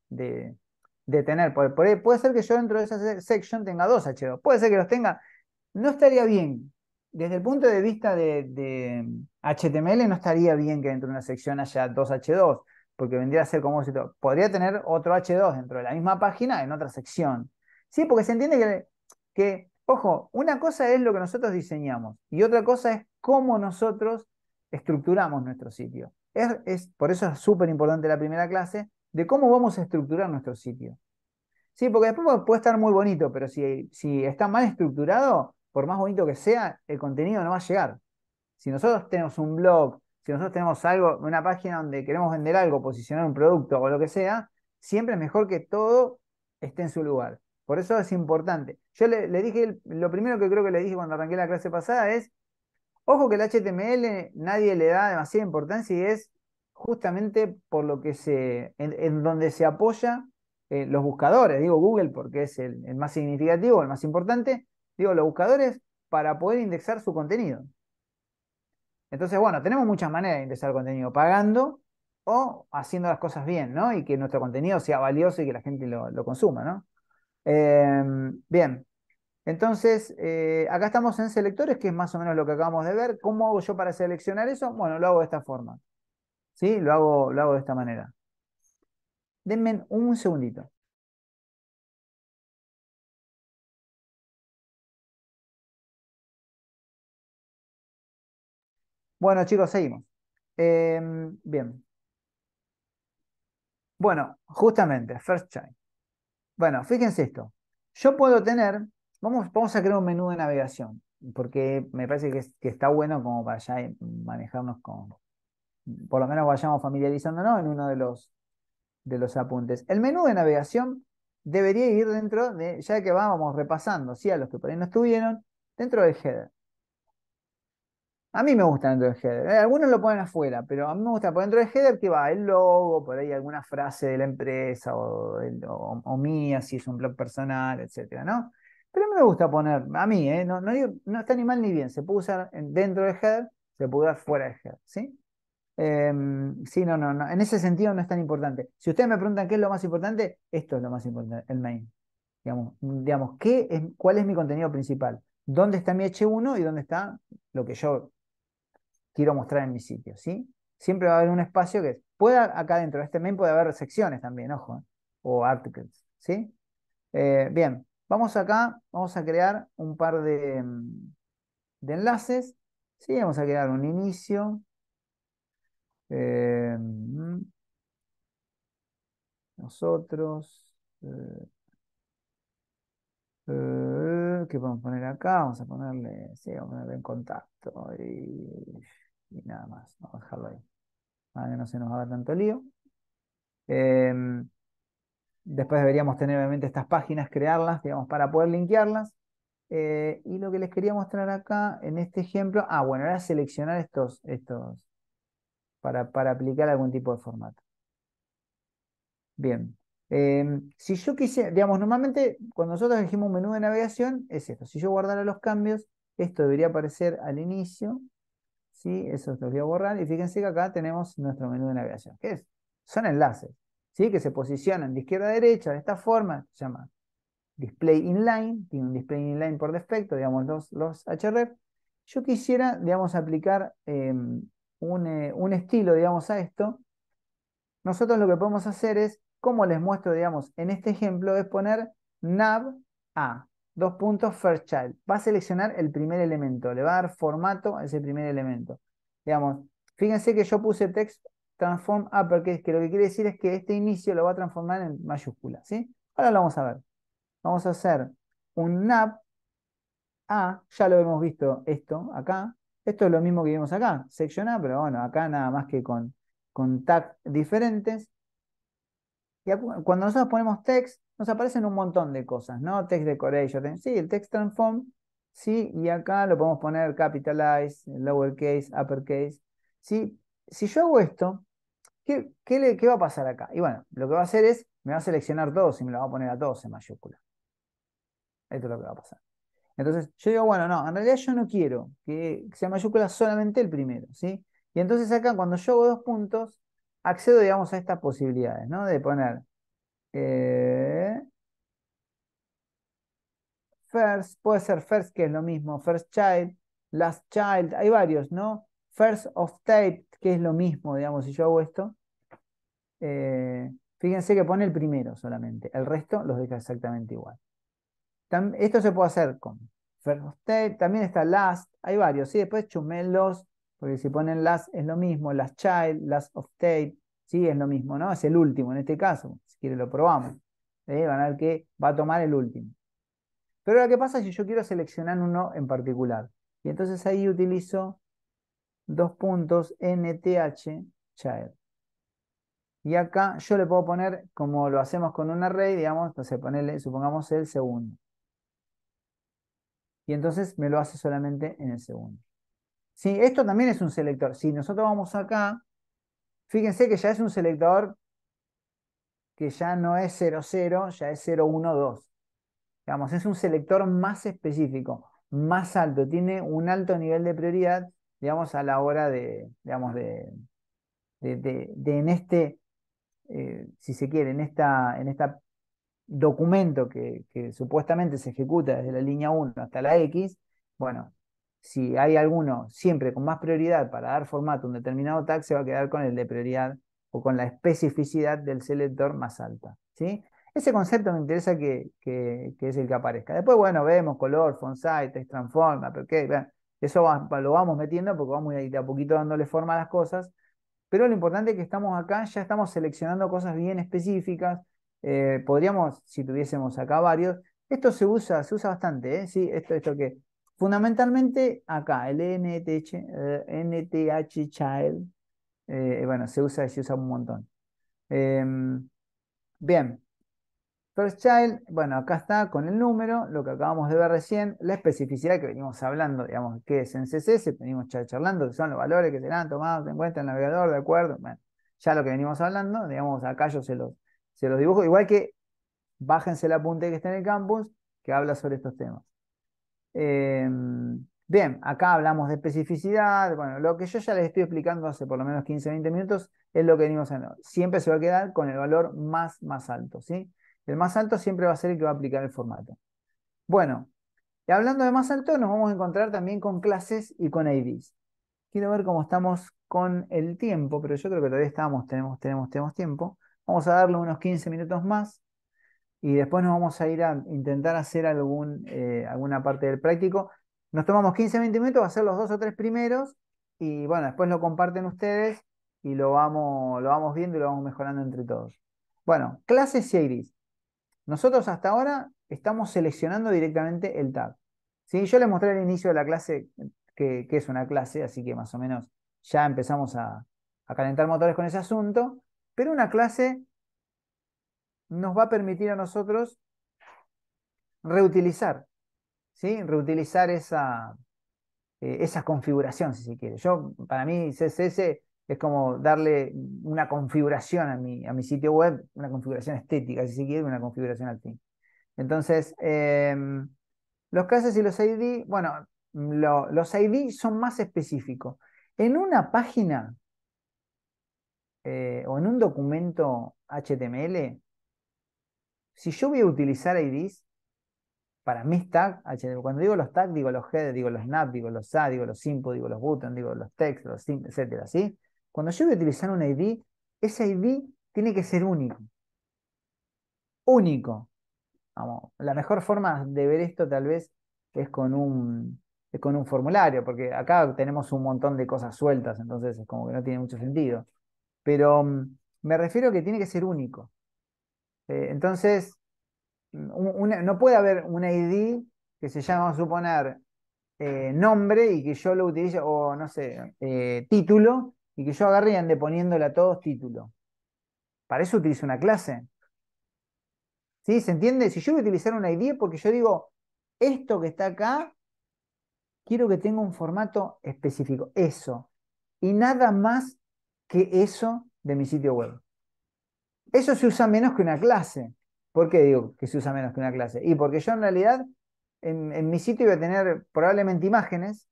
tener, puede ser que yo dentro de esa section tenga dos H2, puede ser que los tenga, no estaría bien. Desde el punto de vista de HTML no estaría bien que dentro de una sección haya dos H2, porque vendría a ser como si podría tener otro H2 dentro de la misma página en otra sección. Sí, porque se entiende ojo, una cosa es lo que nosotros diseñamos y otra cosa es cómo nosotros estructuramos nuestro sitio. Por eso es súper importante la primera clase de cómo vamos a estructurar nuestro sitio. Sí, porque después puede estar muy bonito, pero si está mal estructurado, por más bonito que sea, el contenido no va a llegar. Si nosotros tenemos un blog, si nosotros tenemos algo, una página donde queremos vender algo, posicionar un producto o lo que sea, siempre es mejor que todo esté en su lugar. Por eso es importante. Yo le dije, lo primero que creo que le dije cuando arranqué la clase pasada es, ojo que el HTML nadie le da demasiada importancia y es justamente por lo que en donde se apoya los buscadores. Digo Google porque es el más significativo, el más importante. Digo los buscadores para poder indexar su contenido. Entonces, bueno, tenemos muchas maneras de indexar contenido, pagando o haciendo las cosas bien, ¿no? Y que nuestro contenido sea valioso y que la gente lo consuma, ¿no? Bien. Entonces, acá estamos en selectores, que es más o menos lo que acabamos de ver. ¿Cómo hago yo para seleccionar eso? Bueno, lo hago de esta forma. ¿Sí? Lo hago de esta manera. Denme un segundito. Bueno, chicos, seguimos. Bien. Bueno, justamente, First Child. Bueno, fíjense esto. Yo puedo tener, vamos a crear un menú de navegación, porque me parece que está bueno como para ya manejarnos por lo menos vayamos familiarizándonos en uno de los apuntes. El menú de navegación debería ir dentro de, ya que vamos repasando, ¿sí? A los que por ahí no estuvieron, dentro del header. A mí me gusta dentro del header. Algunos lo ponen afuera, pero a mí me gusta por dentro del header que va el logo, por ahí alguna frase de la empresa o mía, si es un blog personal, etcétera, ¿no? Pero a mí me gusta poner, a mí, no está ni mal ni bien. Se puede usar dentro del header, se puede usar fuera del header, ¿sí? Sí, no. En ese sentido no es tan importante. Si ustedes me preguntan qué es lo más importante, esto es lo más importante, el main. Digamos, ¿cuál es mi contenido principal? ¿Dónde está mi H1 y dónde está lo que yo quiero mostrar en mi sitio? ¿Sí? Siempre va a haber un espacio acá dentro de este main puede haber secciones también, ojo, o articles, ¿sí? Bien, vamos acá, vamos a crear un par de enlaces, ¿sí? Vamos a crear un inicio. Eh, nosotros. ¿Qué podemos poner acá? Vamos a ponerle, sí, vamos a ponerle en contacto y nada más. Vamos a dejarlo ahí. Para que no se nos haga tanto lío. Después deberíamos tener obviamente estas páginas, crearlas, digamos, para poder linkearlas. Y lo que les quería mostrar acá en este ejemplo, bueno, era seleccionar estos para aplicar algún tipo de formato. Bien. Si yo quisiera, digamos, normalmente cuando nosotros elegimos un menú de navegación es esto. Si yo guardara los cambios, esto debería aparecer al inicio. ¿Sí? Eso los voy a borrar. Y fíjense que acá tenemos nuestro menú de navegación. ¿Qué es? Son enlaces, ¿sí? Que se posicionan de izquierda a derecha de esta forma. Se llama display inline. Tiene un display inline por defecto, digamos, los href. Yo quisiera, digamos, aplicar un estilo, digamos, a esto. Nosotros lo que podemos hacer es, como les muestro, digamos, en este ejemplo, es poner nav a, dos puntos, first child. Va a seleccionar el primer elemento, le va a dar formato a ese primer elemento. Digamos, fíjense que yo puse text transform uppercase, que lo que quiere decir es que este inicio lo va a transformar en mayúscula, ¿sí? Ahora lo vamos a ver. Vamos a hacer un nav a, ya lo hemos visto esto acá. Esto es lo mismo que vimos acá, section A, pero bueno, acá nada más que con tags diferentes. Y cuando nosotros ponemos text, nos aparecen un montón de cosas, ¿no? Text decoration, sí, el text transform, sí, y acá lo podemos poner capitalize, lowercase, uppercase, sí. Si yo hago esto, ¿qué va a pasar acá? Y bueno, lo que va a hacer es, me va a seleccionar todos y me lo va a poner a todos en mayúscula. Esto es lo que va a pasar. Entonces, yo digo, bueno, no, en realidad yo no quiero que sea mayúscula solamente el primero, ¿sí? Y entonces acá, cuando yo hago 2 puntos, accedo, digamos, a estas posibilidades, ¿no? De poner eh, first, puede ser first, que es lo mismo, first child, last child, hay varios, ¿no? First of type, que es lo mismo, digamos, si yo hago esto. Fíjense que pone el primero solamente, el resto los deja exactamente igual. Esto se puede hacer con first of type, también está last, hay varios, ¿sí? Después chumelos, porque si ponen last es lo mismo, last child, last of type, sí, es lo mismo, ¿no? Es el último en este caso, si quiere lo probamos. Van a ver que va a tomar el último. Pero ahora, ¿qué pasa si yo quiero seleccionar uno en particular? Y entonces ahí utilizo 2 puntos NTH child. Y acá yo le puedo poner, como lo hacemos con un array, digamos, entonces ponerle, supongamos el segundo. Y entonces me lo hace solamente en el segundo. Sí, esto también es un selector. Si nosotros vamos acá, fíjense que ya es un selector que ya no es 00, ya es 012. Digamos, es un selector más específico, más alto, tiene un alto nivel de prioridad, digamos, a la hora de, digamos, de en este, si se quiere, en esta documento que supuestamente se ejecuta desde la línea 1 hasta la X, bueno, si hay alguno siempre con más prioridad para dar formato a un determinado tag, se va a quedar con el de prioridad o con la especificidad del selector más alta, ¿sí? Ese concepto me interesa que es el que aparezca. Después, bueno, vemos color, font size, text transform, uppercase, bueno, eso lo vamos metiendo porque vamos a ir de a poquito dándole forma a las cosas, pero lo importante es que estamos acá, ya estamos seleccionando cosas bien específicas. Podríamos, si tuviésemos acá varios, esto se usa bastante, ¿eh? Sí, esto que fundamentalmente acá, el NTH child, bueno, se usa un montón. Bien, first child, bueno, acá está con el número, lo que acabamos de ver recién, la especificidad que venimos hablando, digamos, que es en CSS, venimos charlando, que son los valores que serán tomados en cuenta en el navegador, ¿de acuerdo? Bueno, ya lo que venimos hablando, digamos, acá yo se los dibujo, igual que bájense el apunte que está en el campus, que habla sobre estos temas. Bien, acá hablamos de especificidad, bueno, lo que yo ya les estoy explicando hace por lo menos 15-20 minutos es lo que venimos haciendo. Siempre se va a quedar con el valor más alto, ¿sí? El más alto siempre va a ser el que va a aplicar el formato. Bueno, y hablando de más alto, nos vamos a encontrar también con clases y con IDs. Quiero ver cómo estamos con el tiempo, pero yo creo que todavía tenemos tiempo. Vamos a darle unos 15 minutos más y después nos vamos a ir a intentar hacer alguna parte del práctico. Nos tomamos 15-20 minutos a hacer los 2 o 3 primeros y bueno, después lo comparten ustedes y lo vamos viendo y lo vamos mejorando entre todos. Bueno, clases y IDs. Nosotros hasta ahora estamos seleccionando directamente el tag. ¿Sí? Yo les mostré al inicio de la clase que es una clase, así que más o menos ya empezamos a calentar motores con ese asunto, pero una clase nos va a permitir a nosotros reutilizar, ¿sí? Reutilizar esa configuración, si se quiere. Para mí, CSS es como darle una configuración a mi sitio web, una configuración estética, si se quiere, una configuración al fin. Entonces, los clases y los ID, bueno, los ID son más específicos. En una página o en un documento HTML, si yo voy a utilizar IDs, para mis tags, cuando digo los tags, digo los headers, digo los snap, digo los a, digo los input, digo los buttons, digo los text, los sim, etcétera, ¿sí? Cuando yo voy a utilizar un ID, ese ID tiene que ser único. Único. Vamos, la mejor forma de ver esto tal vez es con un formulario, porque acá tenemos un montón de cosas sueltas, entonces es como que no tiene mucho sentido. Pero me refiero a que tiene que ser único. Entonces, no puede haber un ID que se llama, vamos a suponer, nombre y que yo lo utilice, o no sé, título, y que yo agarre y ande poniéndole a todos título. Para eso utilizo una clase. ¿Sí? ¿Se entiende? Si yo voy a utilizar un ID es porque yo digo, esto que está acá, quiero que tenga un formato específico, eso. Y nada más que eso de mi sitio web. Eso se usa menos que una clase. ¿Por qué digo que se usa menos que una clase? Y porque yo en realidad en mi sitio voy a tener probablemente imágenes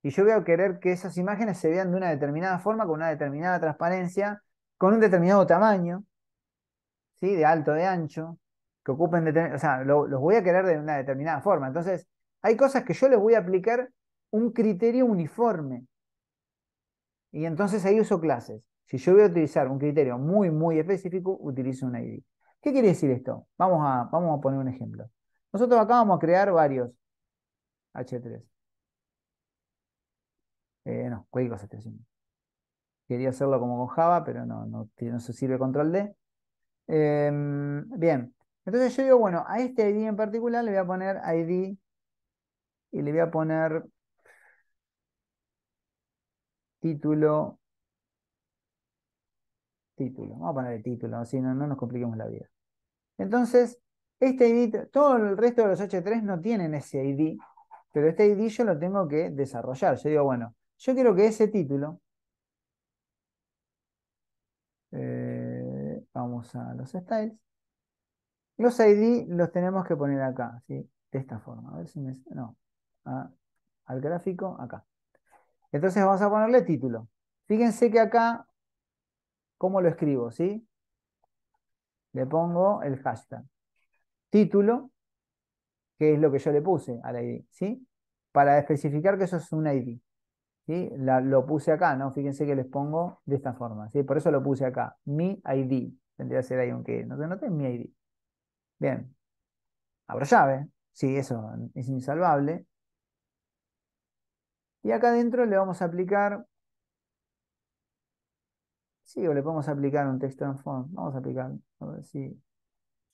y yo voy a querer que esas imágenes se vean de una determinada forma, con una determinada transparencia, con un determinado tamaño, ¿sí? De alto, de ancho, que ocupen, o sea, los voy a querer de una determinada forma. Entonces, hay cosas que yo les voy a aplicar un criterio uniforme. Y entonces ahí uso clases. Si yo voy a utilizar un criterio muy, muy específico, utilizo un ID. ¿Qué quiere decir esto? Vamos a poner un ejemplo. Nosotros acá vamos a crear varios H3. No, cualquier cosa estoy haciendo. Quería hacerlo como con Java, pero no se sirve control D. Bien. Entonces yo digo, bueno, a este ID en particular le voy a poner ID y le voy a poner título, título. Vamos a ponerle título, así no nos compliquemos la vida. Entonces, este ID, todo el resto de los H3 no tienen ese ID, pero este ID yo lo tengo que desarrollar. Yo digo, bueno, yo quiero que ese título, vamos a los styles, los ID los tenemos que poner acá, ¿sí? De esta forma. A ver si me... No, al gráfico, acá. Entonces vamos a ponerle título. Fíjense que acá, ¿cómo lo escribo? ¿Sí? Le pongo el hashtag. Título, que es lo que yo le puse al ID, ¿sí? Para especificar que eso es un ID. ¿Sí? Lo puse acá, ¿no? Fíjense que les pongo de esta forma, ¿sí? Por eso lo puse acá. Mi ID. Tendría que ser ahí aunque no se note, mi ID. Bien. Abro llave. Sí, eso es insalvable. Y acá adentro le vamos a aplicar. Sí, o le podemos aplicar un text transform. Vamos a aplicar. A ver si.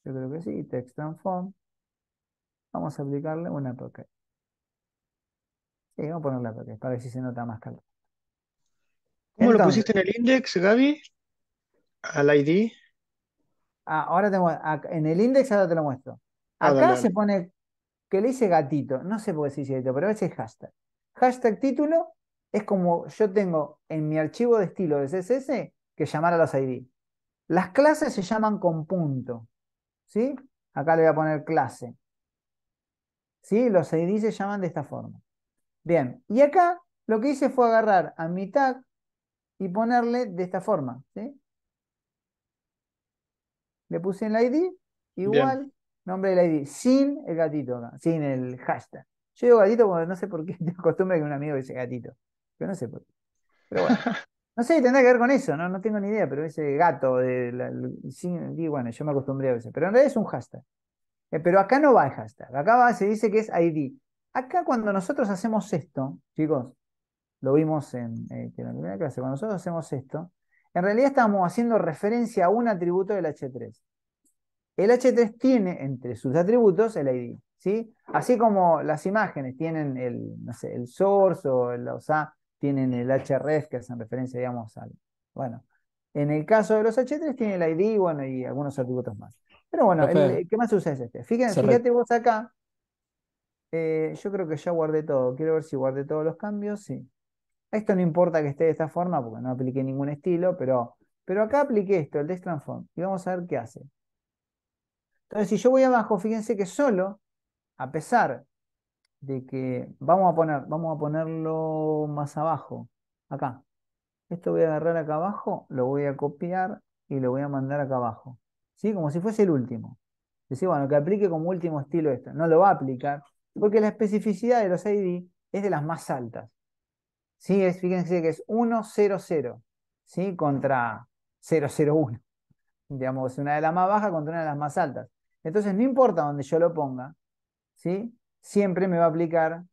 Yo creo que sí. Text transform. Vamos a aplicarle una APK. Sí, vamos a ponerle APK para ver si se nota más calor. ¿Cómo lo Entonces, pusiste en el index, Gaby? Al ID. ahora en el index ahora te lo muestro. Ah, dale, Acá se dale. pone que le dice gatito. No sé por qué se dice gatito, pero ese es hashtag. Hashtag título es como yo tengo en mi archivo de estilo de CSS que llamar a los ID. Las clases se llaman con punto. ¿Sí? Acá le voy a poner clase. ¿Sí? Los ID se llaman de esta forma. Bien. Y acá lo que hice fue agarrar a mi tag y ponerle de esta forma. ¿Sí? Le puse en el ID, Bien. igual, nombre del ID, sin el gatito acá, sin el hashtag. Yo digo gatito porque no sé por qué tengo costumbre que un amigo dice gatito. Pero no sé por qué. Pero bueno. No sé, tendrá que ver con eso, no tengo ni idea, pero ese gato y bueno, yo me acostumbré a veces. Pero en realidad es un hashtag. Pero acá no va el hashtag, se dice que es ID. Acá cuando nosotros hacemos esto, chicos, lo vimos en la primera clase, cuando nosotros hacemos esto, en realidad estamos haciendo referencia a un atributo del H3. El H3 tiene entre sus atributos el ID, ¿sí? Así como las imágenes tienen no sé, el source o los A tienen el href que hacen referencia, digamos, al... Bueno, en el caso de los H3 tiene el ID, bueno, y algunos atributos más. Pero bueno, Profe, ¿qué más se usa es este? se re- Fíjate vos acá, yo creo que ya guardé todo. Quiero ver si guardé todos los cambios, sí. Esto no importa que esté de esta forma porque no apliqué ningún estilo, pero acá apliqué esto, el text transform, y vamos a ver qué hace. Entonces, si yo voy abajo, fíjense que solo, a pesar de que vamos a ponerlo más abajo, acá. Esto voy a agarrar acá abajo, lo voy a copiar y lo voy a mandar acá abajo. ¿Sí? Como si fuese el último. Decir, bueno, que aplique como último estilo esto. No lo va a aplicar porque la especificidad de los ID es de las más altas. ¿Sí? Fíjense que es 100, ¿sí? Contra 001. Digamos, una de las más bajas contra una de las más altas. Entonces, no importa donde yo lo ponga, ¿sí? Siempre me va a aplicar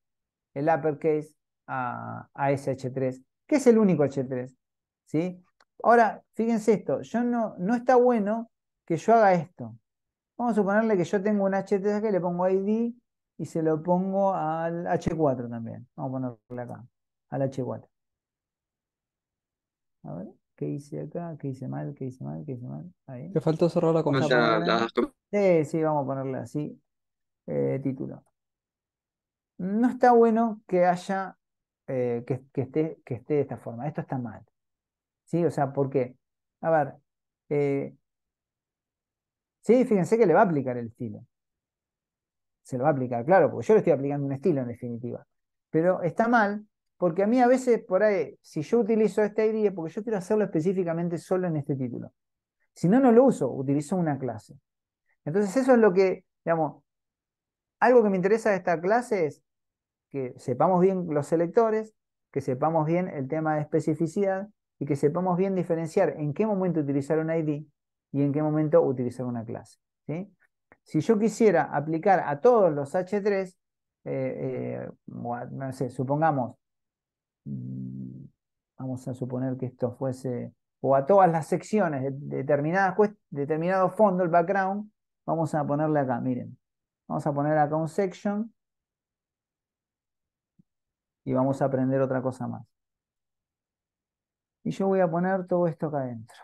el uppercase a ese H3, que es el único H3, ¿sí? Ahora, fíjense esto, no está bueno que yo haga esto. Vamos a suponerle que yo tengo un H3 que le pongo ID y se lo pongo al H4 también. Vamos a ponerle acá, al H4. A ver, ¿qué hice acá? ¿Qué hice mal? ¿Qué hice mal? ¿Qué hice mal? Ahí. te faltó cerrar la Vamos a comilla. poner Sí, vamos a ponerle así, título. No está bueno que haya, que esté de esta forma. Esto está mal. ¿Sí? O sea, ¿por qué? A ver, eh, sí, fíjense que le va a aplicar el estilo. Se lo va a aplicar, claro, porque yo le estoy aplicando un estilo en definitiva. Pero está mal, porque a mí a veces por ahí, si yo utilizo este ID es porque yo quiero hacerlo específicamente solo en este título. Si no, no lo uso, utilizo una clase. Entonces eso es lo que, digamos, algo que me interesa de esta clase es que sepamos bien los selectores, que sepamos bien el tema de especificidad y que sepamos bien diferenciar en qué momento utilizar un ID y en qué momento utilizar una clase. ¿Sí? Si yo quisiera aplicar a todos los H3, no sé, supongamos, mm, vamos a suponer que esto fuese, o a todas las secciones de determinado fondo, el background, vamos a ponerle acá, miren, vamos a poner acá un section y vamos a aprender otra cosa más. Y yo voy a poner todo esto acá adentro.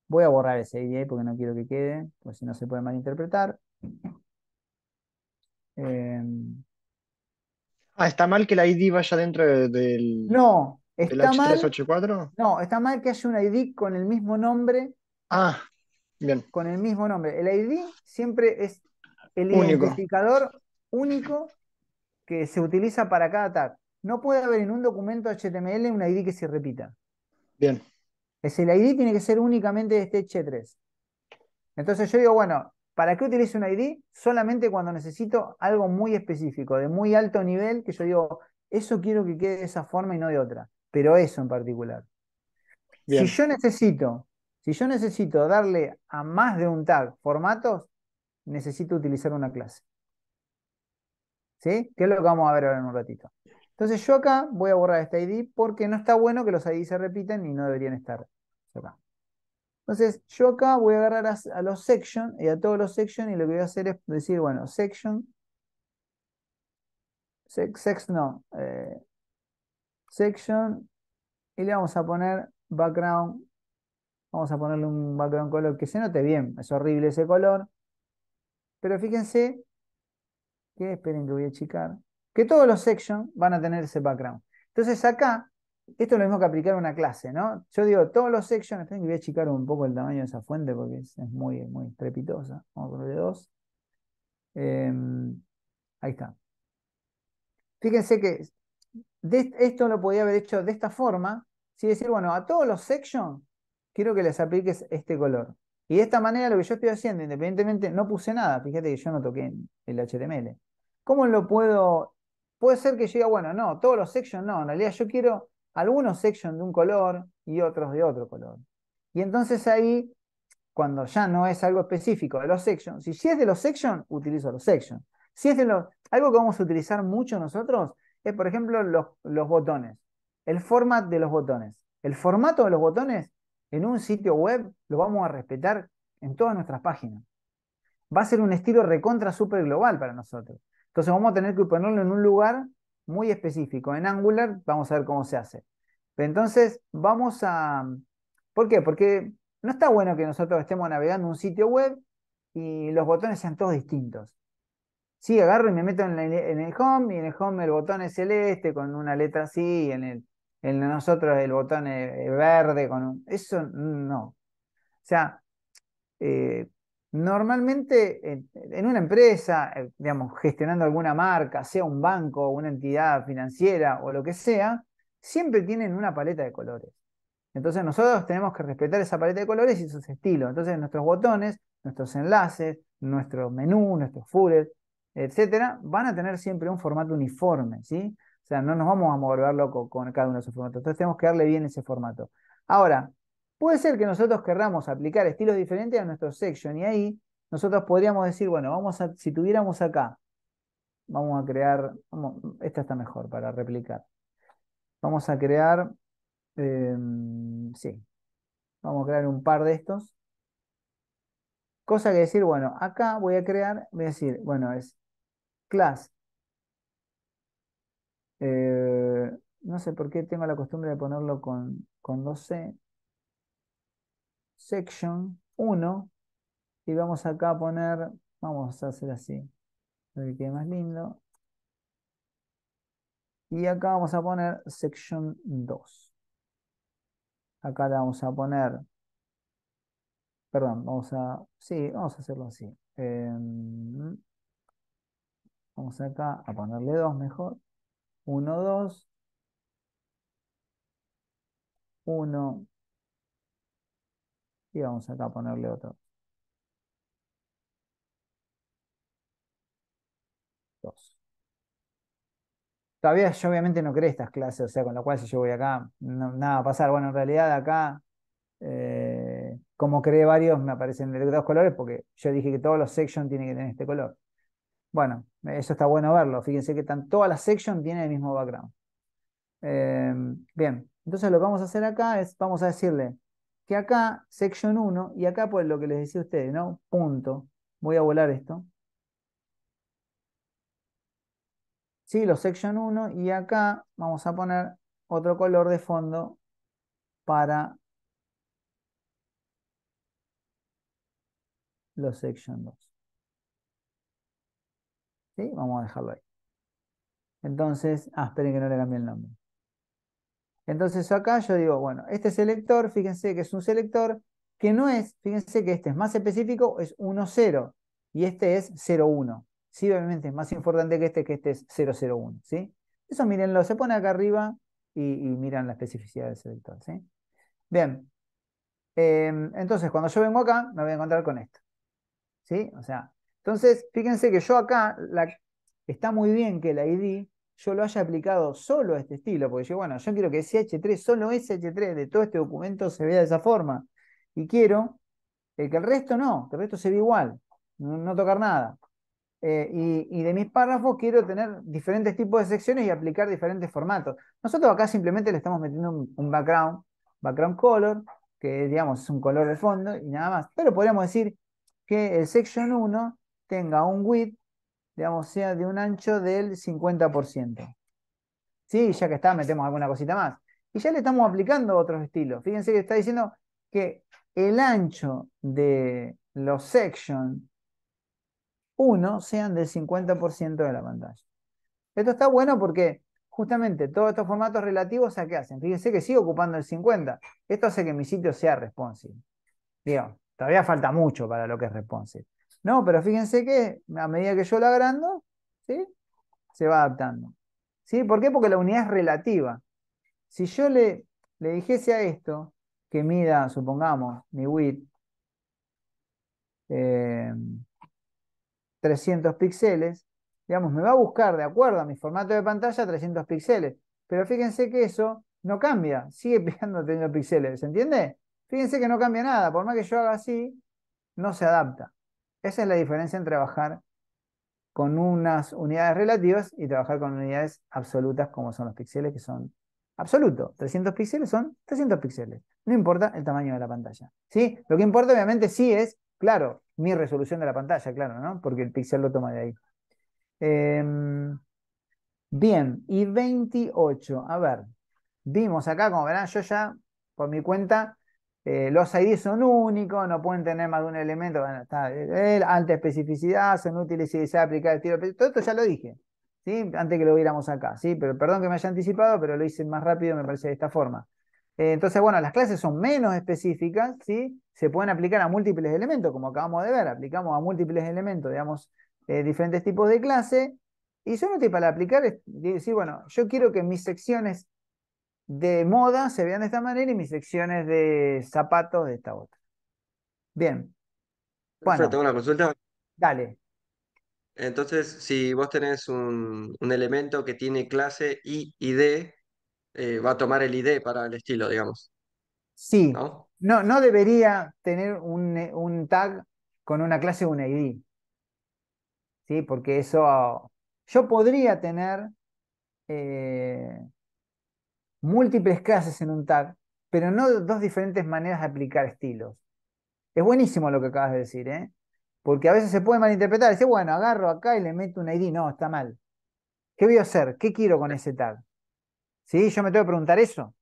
Voy a borrar ese ID porque no quiero que quede, pues si no se puede malinterpretar. Eh, ¿Está mal que la ID vaya dentro no, del está mal, H384? no, está mal que haya un ID con el mismo nombre, Ah, bien, con el mismo nombre. El ID siempre es el único, identificador único que se utiliza para cada tag. No puede haber en un documento HTML un ID que se repita. bien, El ID tiene que ser únicamente de este H3. Entonces yo digo, bueno, ¿para qué utilizo un ID? Solamente cuando necesito algo muy específico, de muy alto nivel, que yo digo, eso quiero que quede de esa forma y no de otra, pero eso en particular. Si bien, yo necesito, si yo necesito darle a más de un tag formatos, necesito utilizar una clase. ¿Sí? Que es lo que vamos a ver ahora en un ratito. Entonces yo acá voy a borrar este ID porque no está bueno que los ID se repiten y no deberían estar acá. Entonces, yo acá voy a agarrar a los section y a todos los section y lo que voy a hacer es decir, bueno, section, no, section y le vamos a poner background, vamos a ponerle un background color que se note bien, es horrible ese color, pero fíjense que, esperen que voy a achicar, que todos los section van a tener ese background. Entonces acá, esto es lo mismo que aplicar una clase, ¿no? Yo digo, todos los section, esperen que voy a achicar un poco el tamaño de esa fuente porque es muy, muy estrepitosa. Vamos a ponerle 2. Ahí está. Fíjense que esto lo podía haber hecho de esta forma, ¿sí? Decir, bueno, a todos los sections quiero que les apliques este color. Y de esta manera lo que yo estoy haciendo, independientemente, no puse nada, fíjate que yo no toqué el HTML. ¿Cómo lo puedo? Puede ser que yo diga, bueno, no, todos los sections no, en realidad yo quiero algunos sections de un color y otros de otro color. Y entonces ahí cuando ya no es algo específico de los sections. Si es de los sections, utilizo los sections. Si es de los, algo que vamos a utilizar mucho nosotros es, por ejemplo, los botones. El format de los botones. El formato de los botones en un sitio web lo vamos a respetar en todas nuestras páginas. Va a ser un estilo recontra super global para nosotros. Entonces vamos a tener que ponerlo en un lugar muy específico. En Angular vamos a ver cómo se hace. Entonces vamos a... ¿Por qué? Porque no está bueno que nosotros estemos navegando un sitio web y los botones sean todos distintos. Sí, agarro y me meto en el home y en el home el botón es celeste con una letra así y en nosotros el botón es verde con un... Eso no. O sea, eh, normalmente en una empresa, digamos, gestionando alguna marca, sea un banco, una entidad financiera o lo que sea, siempre tienen una paleta de colores. Entonces nosotros tenemos que respetar esa paleta de colores y sus estilos. Entonces nuestros botones, nuestros enlaces, nuestro menú, nuestros footers, etcétera, van a tener siempre un formato uniforme, ¿sí? O sea, no nos vamos a volver locos con cada uno de esos formatos. Entonces tenemos que darle bien ese formato. Ahora, puede ser que nosotros querramos aplicar estilos diferentes a nuestro section y ahí nosotros podríamos decir, bueno, si tuviéramos acá, vamos a crear, esta está mejor para replicar. Vamos a crear, sí, vamos a crear un par de estos. Cosa que decir, bueno, acá voy a decir, bueno, es class. No sé por qué tengo la costumbre de ponerlo con 2C. Section 1. Y vamos acá a poner, vamos a hacer así, para que quede más lindo. Y acá vamos a poner section 2. Acá le vamos a poner, perdón, sí, vamos a hacerlo así. Vamos acá a ponerle 2 mejor. 1, 2, 1, y vamos acá a ponerle otro 2. Todavía yo obviamente no creé estas clases, o sea, con lo cual si yo voy acá, nada va a pasar. Bueno, en realidad acá, como creé varios, me aparecen de 2 colores porque yo dije que todos los sections tienen que tener este color. Bueno, eso está bueno verlo. Fíjense que todas las sections tienen el mismo background. Bien, entonces lo que vamos a hacer acá es, vamos a decirle que acá, section 1, y acá pues lo que les decía a ustedes, ¿no? Punto. Voy a volar esto. Sí, los section 1, y acá vamos a poner otro color de fondo para los section 2. ¿Sí? Vamos a dejarlo ahí. Entonces, esperen que no le cambié el nombre. Entonces acá yo digo, bueno, este selector, fíjense que es un selector que no es, fíjense que este es más específico, es 1, 0, y este es 0, 1. Sí, obviamente es más importante que este es 0, 0, 1, ¿sí? Eso mírenlo, se pone acá arriba y miran la especificidad del selector, ¿sí? Bien, entonces cuando yo vengo acá me voy a encontrar con esto, ¿sí? O sea, entonces fíjense que yo acá, está muy bien que la ID yo lo haya aplicado solo a este estilo, porque yo, bueno, yo quiero que ese H3, solo ese H3 de todo este documento se vea de esa forma. Y quiero que el resto no, que el resto se vea igual, no tocar nada. Y de mis párrafos quiero tener diferentes tipos de secciones y aplicar diferentes formatos. Nosotros acá simplemente le estamos metiendo un background color, que digamos es un color de fondo y nada más. Pero podríamos decir que el section 1 tenga un width, digamos, sea de un ancho del 50%. Sí, ya que está, metemos alguna cosita más. Y ya le estamos aplicando otros estilos. Fíjense que está diciendo que el ancho de los sections 1 sean del 50% de la pantalla. Esto está bueno porque justamente todos estos formatos relativos, ¿a qué hacen? Fíjense que sigue ocupando el 50. Esto hace que mi sitio sea responsive. Digo, todavía falta mucho para lo que es responsive. No, pero fíjense que a medida que yo lo agrando, ¿sí? Se va adaptando. ¿Sí? ¿Por qué? Porque la unidad es relativa. Si yo le dijese a esto que mida, supongamos, mi width, 300 píxeles, digamos, me va a buscar de acuerdo a mi formato de pantalla 300 píxeles. Pero fíjense que eso no cambia, sigue pegando 300 píxeles, ¿se entiende? Fíjense que no cambia nada, por más que yo haga así, no se adapta. Esa es la diferencia en trabajar con unas unidades relativas y trabajar con unidades absolutas como son los píxeles, que son absolutos. 300 píxeles son 300 píxeles. No importa el tamaño de la pantalla. ¿Sí? Lo que importa obviamente sí es, claro, mi resolución de la pantalla, claro, ¿no? Porque el píxel lo toma de ahí. Bien, y 28. A ver, vimos acá, como verán, yo ya, por mi cuenta, los ID son únicos, no pueden tener más de un elemento. Bueno, está, alta especificidad, son útiles si desea aplicar el tiro. Todo esto ya lo dije, ¿sí? Antes que lo viéramos acá, ¿sí? Pero perdón que me haya anticipado, pero lo hice más rápido, me parece de esta forma. Entonces, bueno, las clases son menos específicas, ¿sí? Se pueden aplicar a múltiples elementos, como acabamos de ver, aplicamos a múltiples elementos, digamos, diferentes tipos de clase. Y son útiles para aplicar, es decir, bueno, yo quiero que mis secciones de moda se vean de esta manera y mis secciones de zapatos de esta otra. Bien, Alfredo, bueno, tengo una consulta. dale. Entonces, si vos tenés un elemento que tiene clase I y D, va a tomar el ID para el estilo, digamos, Sí, ¿no? no debería tener un tag con una clase o una ID, ¿sí? Porque eso, yo podría tener múltiples clases en un tag, pero no dos diferentes maneras de aplicar estilos. Es buenísimo lo que acabas de decir, ¿eh? Porque a veces se puede malinterpretar. Dice, bueno, agarro acá y le meto un ID. No, está mal. ¿Qué voy a hacer? ¿Qué quiero con ese tag? ¿Sí? Yo me tengo que preguntar eso.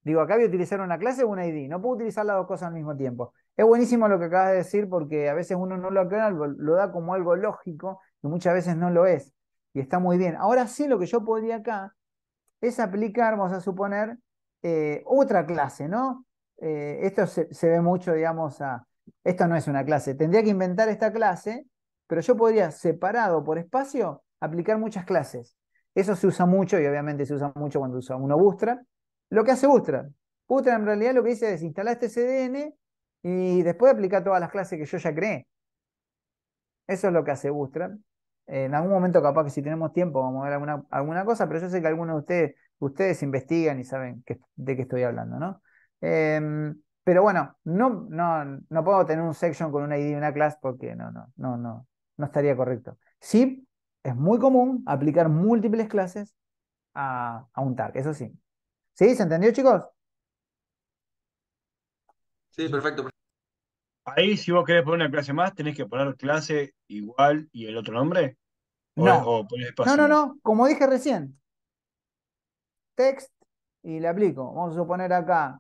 Digo, acá voy a utilizar una clase o una ID. No puedo utilizar las dos cosas al mismo tiempo. Es buenísimo lo que acabas de decir porque a veces uno no lo aclara, lo da como algo lógico y muchas veces no lo es. Y está muy bien. Ahora sí, lo que yo podría acá es aplicar, vamos a suponer, otra clase, ¿no? Esto se ve mucho, digamos, esto no es una clase. Tendría que inventar esta clase, pero yo podría, separado por espacio, aplicar muchas clases. Eso se usa mucho y obviamente se usa mucho cuando usa uno Bootstrap. Lo que hace Bootstrap. Bootstrap en realidad lo que dice es instalar este CDN y después aplicar todas las clases que yo ya creé. Eso es lo que hace Bootstrap. En algún momento, capaz que si tenemos tiempo, vamos a ver alguna cosa, pero yo sé que algunos de ustedes investigan y saben de qué estoy hablando, ¿no? Pero bueno, no puedo tener un section con una ID y una class porque no estaría correcto. Sí, es muy común aplicar múltiples clases a un tag, eso sí. ¿Sí? ¿Se entendió, chicos? Sí, perfecto. Ahí, si vos querés poner una clase más, tenés que poner clase igual y el otro nombre. No, O pones espacio. no, como dije recién, text y le aplico. Vamos a suponer acá.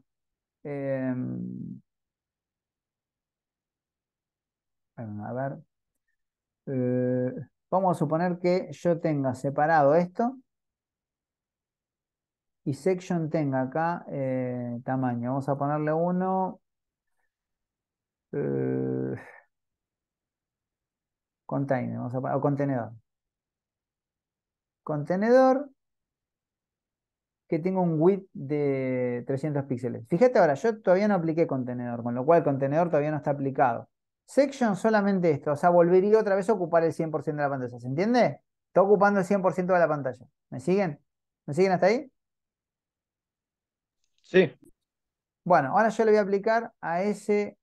A ver. eh, Vamos a suponer que yo tenga separado esto y section tenga acá tamaño. Vamos a ponerle uno. eh, Container, o contenedor. Contenedor que tenga un width de 300 píxeles. Fíjate ahora, yo todavía no apliqué contenedor, con lo cual contenedor todavía no está aplicado. Section solamente esto, o sea, volvería otra vez a ocupar el 100% de la pantalla. ¿Se entiende? Está ocupando el 100% de la pantalla. ¿Me siguen? ¿Me siguen hasta ahí? Sí, Bueno, ahora yo le voy a aplicar a este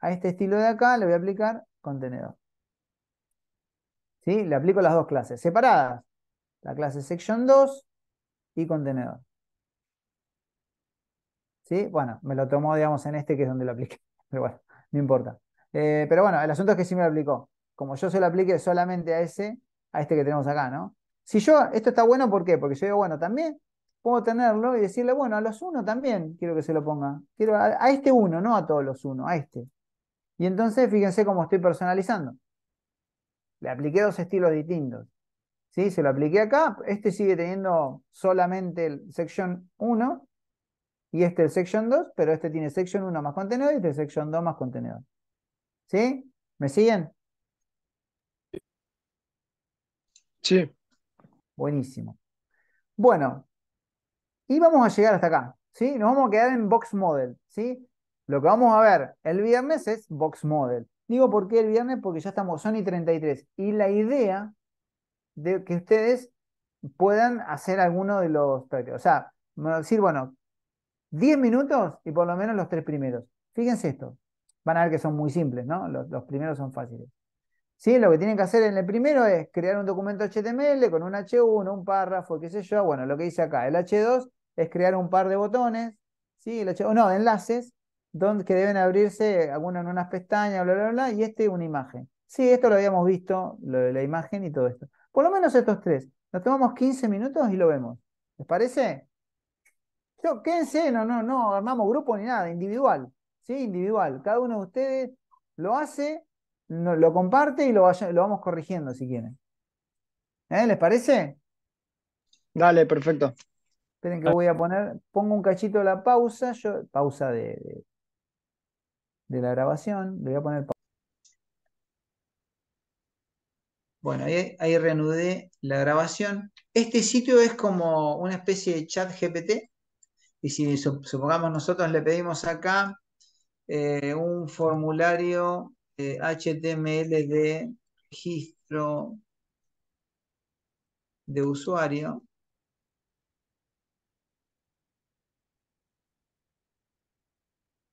estilo de acá, le voy a aplicar contenedor. ¿Sí? Le aplico las dos clases separadas. La clase section 2 y contenedor. ¿Sí? Bueno, me lo tomó, digamos, en este que es donde lo apliqué. Pero bueno, no importa. Pero bueno, el asunto es que sí me lo aplicó. Como yo se lo apliqué solamente a este que tenemos acá, ¿no? Si yo, esto está bueno, ¿por qué? Porque yo digo, bueno, también puedo tenerlo y decirle, bueno, a los uno también quiero que se lo ponga. Quiero a este uno, no a todos los uno, a este. Y entonces fíjense cómo estoy personalizando. Le apliqué dos estilos distintos. ¿Sí? Se lo apliqué acá. Este sigue teniendo solamente el section 1 y este el section 2, pero este tiene section 1 más contenedor y este section 2 más contenedor. ¿Sí? ¿Me siguen? sí. Buenísimo. Bueno, y vamos a llegar hasta acá. ¿Sí? Nos vamos a quedar en Box Model. ¿Sí? Lo que vamos a ver el viernes es Box Model. Digo por qué el viernes, porque ya estamos, son y 33. Y la idea de que ustedes puedan hacer alguno de los prácticos. O sea, decir, bueno, 10 minutos y por lo menos los tres primeros. Fíjense esto. Van a ver que son muy simples, ¿no? Los primeros son fáciles. ¿Sí? Lo que tienen que hacer en el primero es crear un documento HTML con un H1, un párrafo, qué sé yo. Bueno, lo que dice acá. El H2 es crear un par de botones, ¿sí? El H1, no, enlaces, que deben abrirse algunos en unas pestañas, bla, bla, bla, y este una imagen. Sí, esto lo habíamos visto, lo de la imagen y todo esto. Por lo menos estos tres. Nos tomamos 15 minutos y lo vemos. ¿Les parece? Quédense, no armamos grupo ni nada, individual. ¿Sí? Individual. Cada uno de ustedes lo hace, lo comparte y lo vamos corrigiendo si quieren. ¿Les parece? Dale, perfecto. Esperen que voy a pongo un cachito de la pausa, pausa de la grabación, le voy a poner pausa. Bueno, ahí reanudé la grabación. Este sitio es como una especie de chat GPT. Y si supongamos nosotros le pedimos acá un formulario HTML de registro de usuario.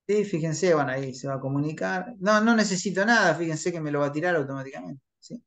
Sí, fíjense, bueno, ahí se va a comunicar. No necesito nada, fíjense que me lo va a tirar automáticamente. ¿Sí?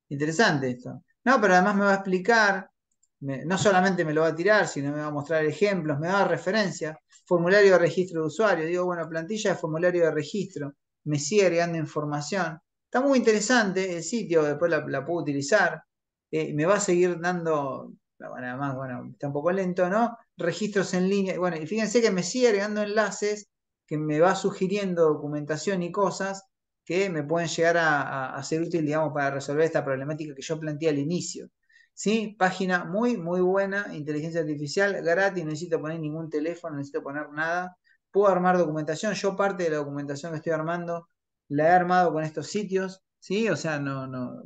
Interesante esto. No, pero además me va a explicar, no solamente me lo va a tirar, sino me va a mostrar ejemplos, me va a dar referencias. Formulario de registro de usuario. Digo, bueno, plantilla de formulario de registro. Me sigue agregando información. Está muy interesante el sitio, después la puedo utilizar. Me va a seguir dando Bueno, además, bueno, está un poco lento, ¿no? Registros en línea. Bueno, y fíjense que me sigue agregando enlaces que me va sugiriendo documentación y cosas que me pueden llegar a ser útil, digamos, para resolver esta problemática que yo planteé al inicio. ¿Sí? Página muy, muy buena, inteligencia artificial, gratis, no necesito poner ningún teléfono, no necesito poner nada. Puedo armar documentación. Yo parte de la documentación que estoy armando la he armado con estos sitios. ¿Sí? O sea,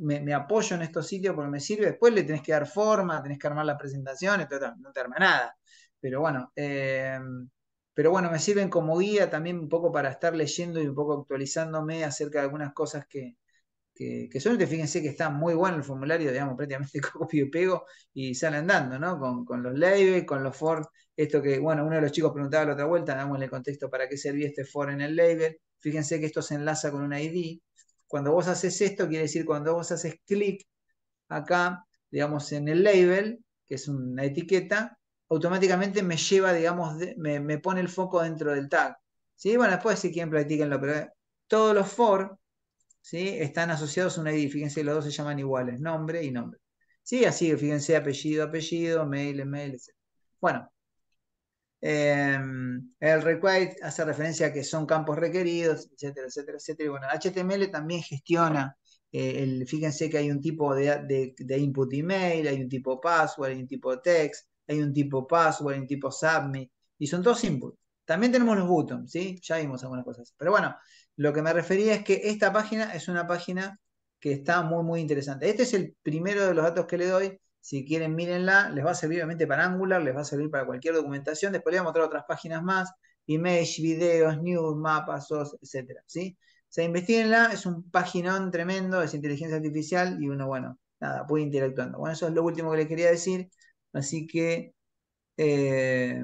me apoyo en estos sitios porque me sirve. Después le tenés que dar forma, tenés que armar la presentación, etc. No te arma nada. Pero bueno, me sirven como guía también un poco para estar leyendo y un poco actualizándome acerca de algunas cosas que son, que fíjense que está muy bueno el formulario, digamos, prácticamente copio y pego y sale andando, ¿no? Con los labels, con los for, esto que, bueno, uno de los chicos preguntaba la otra vuelta, dámosle contexto para qué servía este for en el label. Fíjense que esto se enlaza con un ID. Cuando vos haces esto, quiere decir cuando vos haces clic acá, digamos, en el label, que es una etiqueta, automáticamente me lleva, digamos, me pone el foco dentro del tag. ¿Sí? Bueno, después si quieren practíquenlo, pero todos los for, ¿sí? Están asociados a un ID. Fíjense, los dos se llaman iguales, nombre y nombre. ¿Sí? Así, fíjense, apellido, apellido, mail, mail, etc. Bueno, el required hace referencia a que son campos requeridos, etcétera, etcétera, etcétera. Y bueno, HTML también gestiona, fíjense que hay un tipo de input email, hay un tipo password, hay un tipo text, hay un tipo password, hay un tipo submit, y son todos inputs. También tenemos los buttons, ¿sí? Ya vimos algunas cosas. Pero bueno, lo que me refería es que esta página es una página que está muy, muy interesante. Este es el primero de los datos que le doy. Si quieren, mírenla, les va a servir obviamente para Angular, les va a servir para cualquier documentación. Después les voy a mostrar otras páginas más, image, videos, news, mapas, SOS, etcétera, ¿sí? O sea, investiguenla, es un paginón tremendo, es inteligencia artificial y uno, bueno, nada, puede ir interactuando. Bueno, eso es lo último que les quería decir. Así que, eh,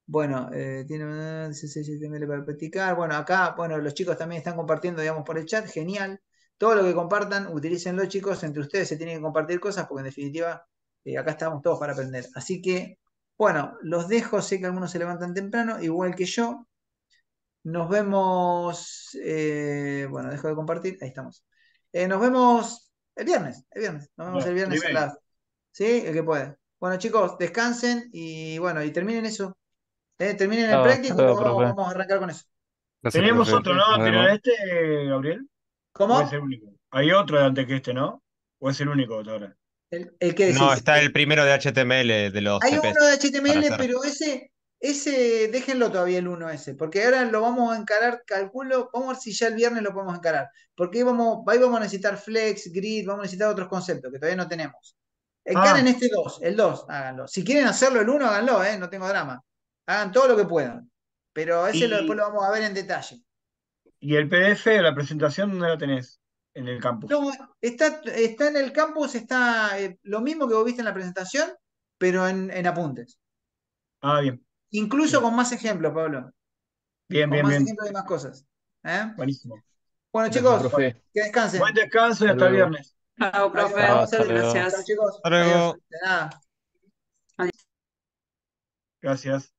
bueno, tiene HTML para practicar. Bueno, acá, bueno, los chicos también están compartiendo, digamos, por el chat, genial. Todo lo que compartan, utilícenlo, chicos. Entre ustedes se tienen que compartir cosas porque en definitiva acá estamos todos para aprender. Así que, bueno, los dejo. Sé que algunos se levantan temprano, igual que yo. Nos vemos. Bueno, dejo de compartir. Ahí estamos. Nos vemos el viernes. El viernes. Nos vemos el Bueno, viernes a primero. las. ¿Sí? El que puede. Bueno, chicos, descansen y bueno, y terminen eso. Terminen el Chao, hasta práctico y luego, luego profe. vamos a arrancar con eso. Gracias, Tenemos profe. otro, ¿no? Nos Anterior vemos. a este, Gabriel. ¿O es el ¿Cómo? único? Hay otro de antes que este, ¿no? ¿O es el único hasta ahora? ¿El qué No, decís? está el primero de HTML de los Hay TPs uno de para HTML, hacer. pero ese, déjenlo todavía el uno ese, porque ahora lo vamos a encarar, calculo, vamos a ver si ya el viernes lo podemos encarar, porque ahí vamos a necesitar Flex, Grid, vamos a necesitar otros conceptos que todavía no tenemos. Encaren Ah, este 2, el 2, háganlo. Si quieren hacerlo el uno, háganlo, no tengo drama. Hagan todo lo que puedan, pero ese después y, lo vamos a ver en detalle. y el PDF de la presentación, ¿dónde la tenés? En el campus. No, está en el campus, está lo mismo que vos viste en la presentación, pero en apuntes. Ah, bien, Incluso bien, con más ejemplos, Pablo. bien, Con bien, más bien. ejemplos y más cosas. ¿Eh? Buenísimo. Bueno, Gracias, chicos, Bueno, profe. que buen descansen. descanso y Hasta hasta el luego. viernes. Chao, Adiós, profe. Chao, nos vemos hasta el viernes. luego. Chao, chicos. Hasta Adiós. luego. De nada. Gracias.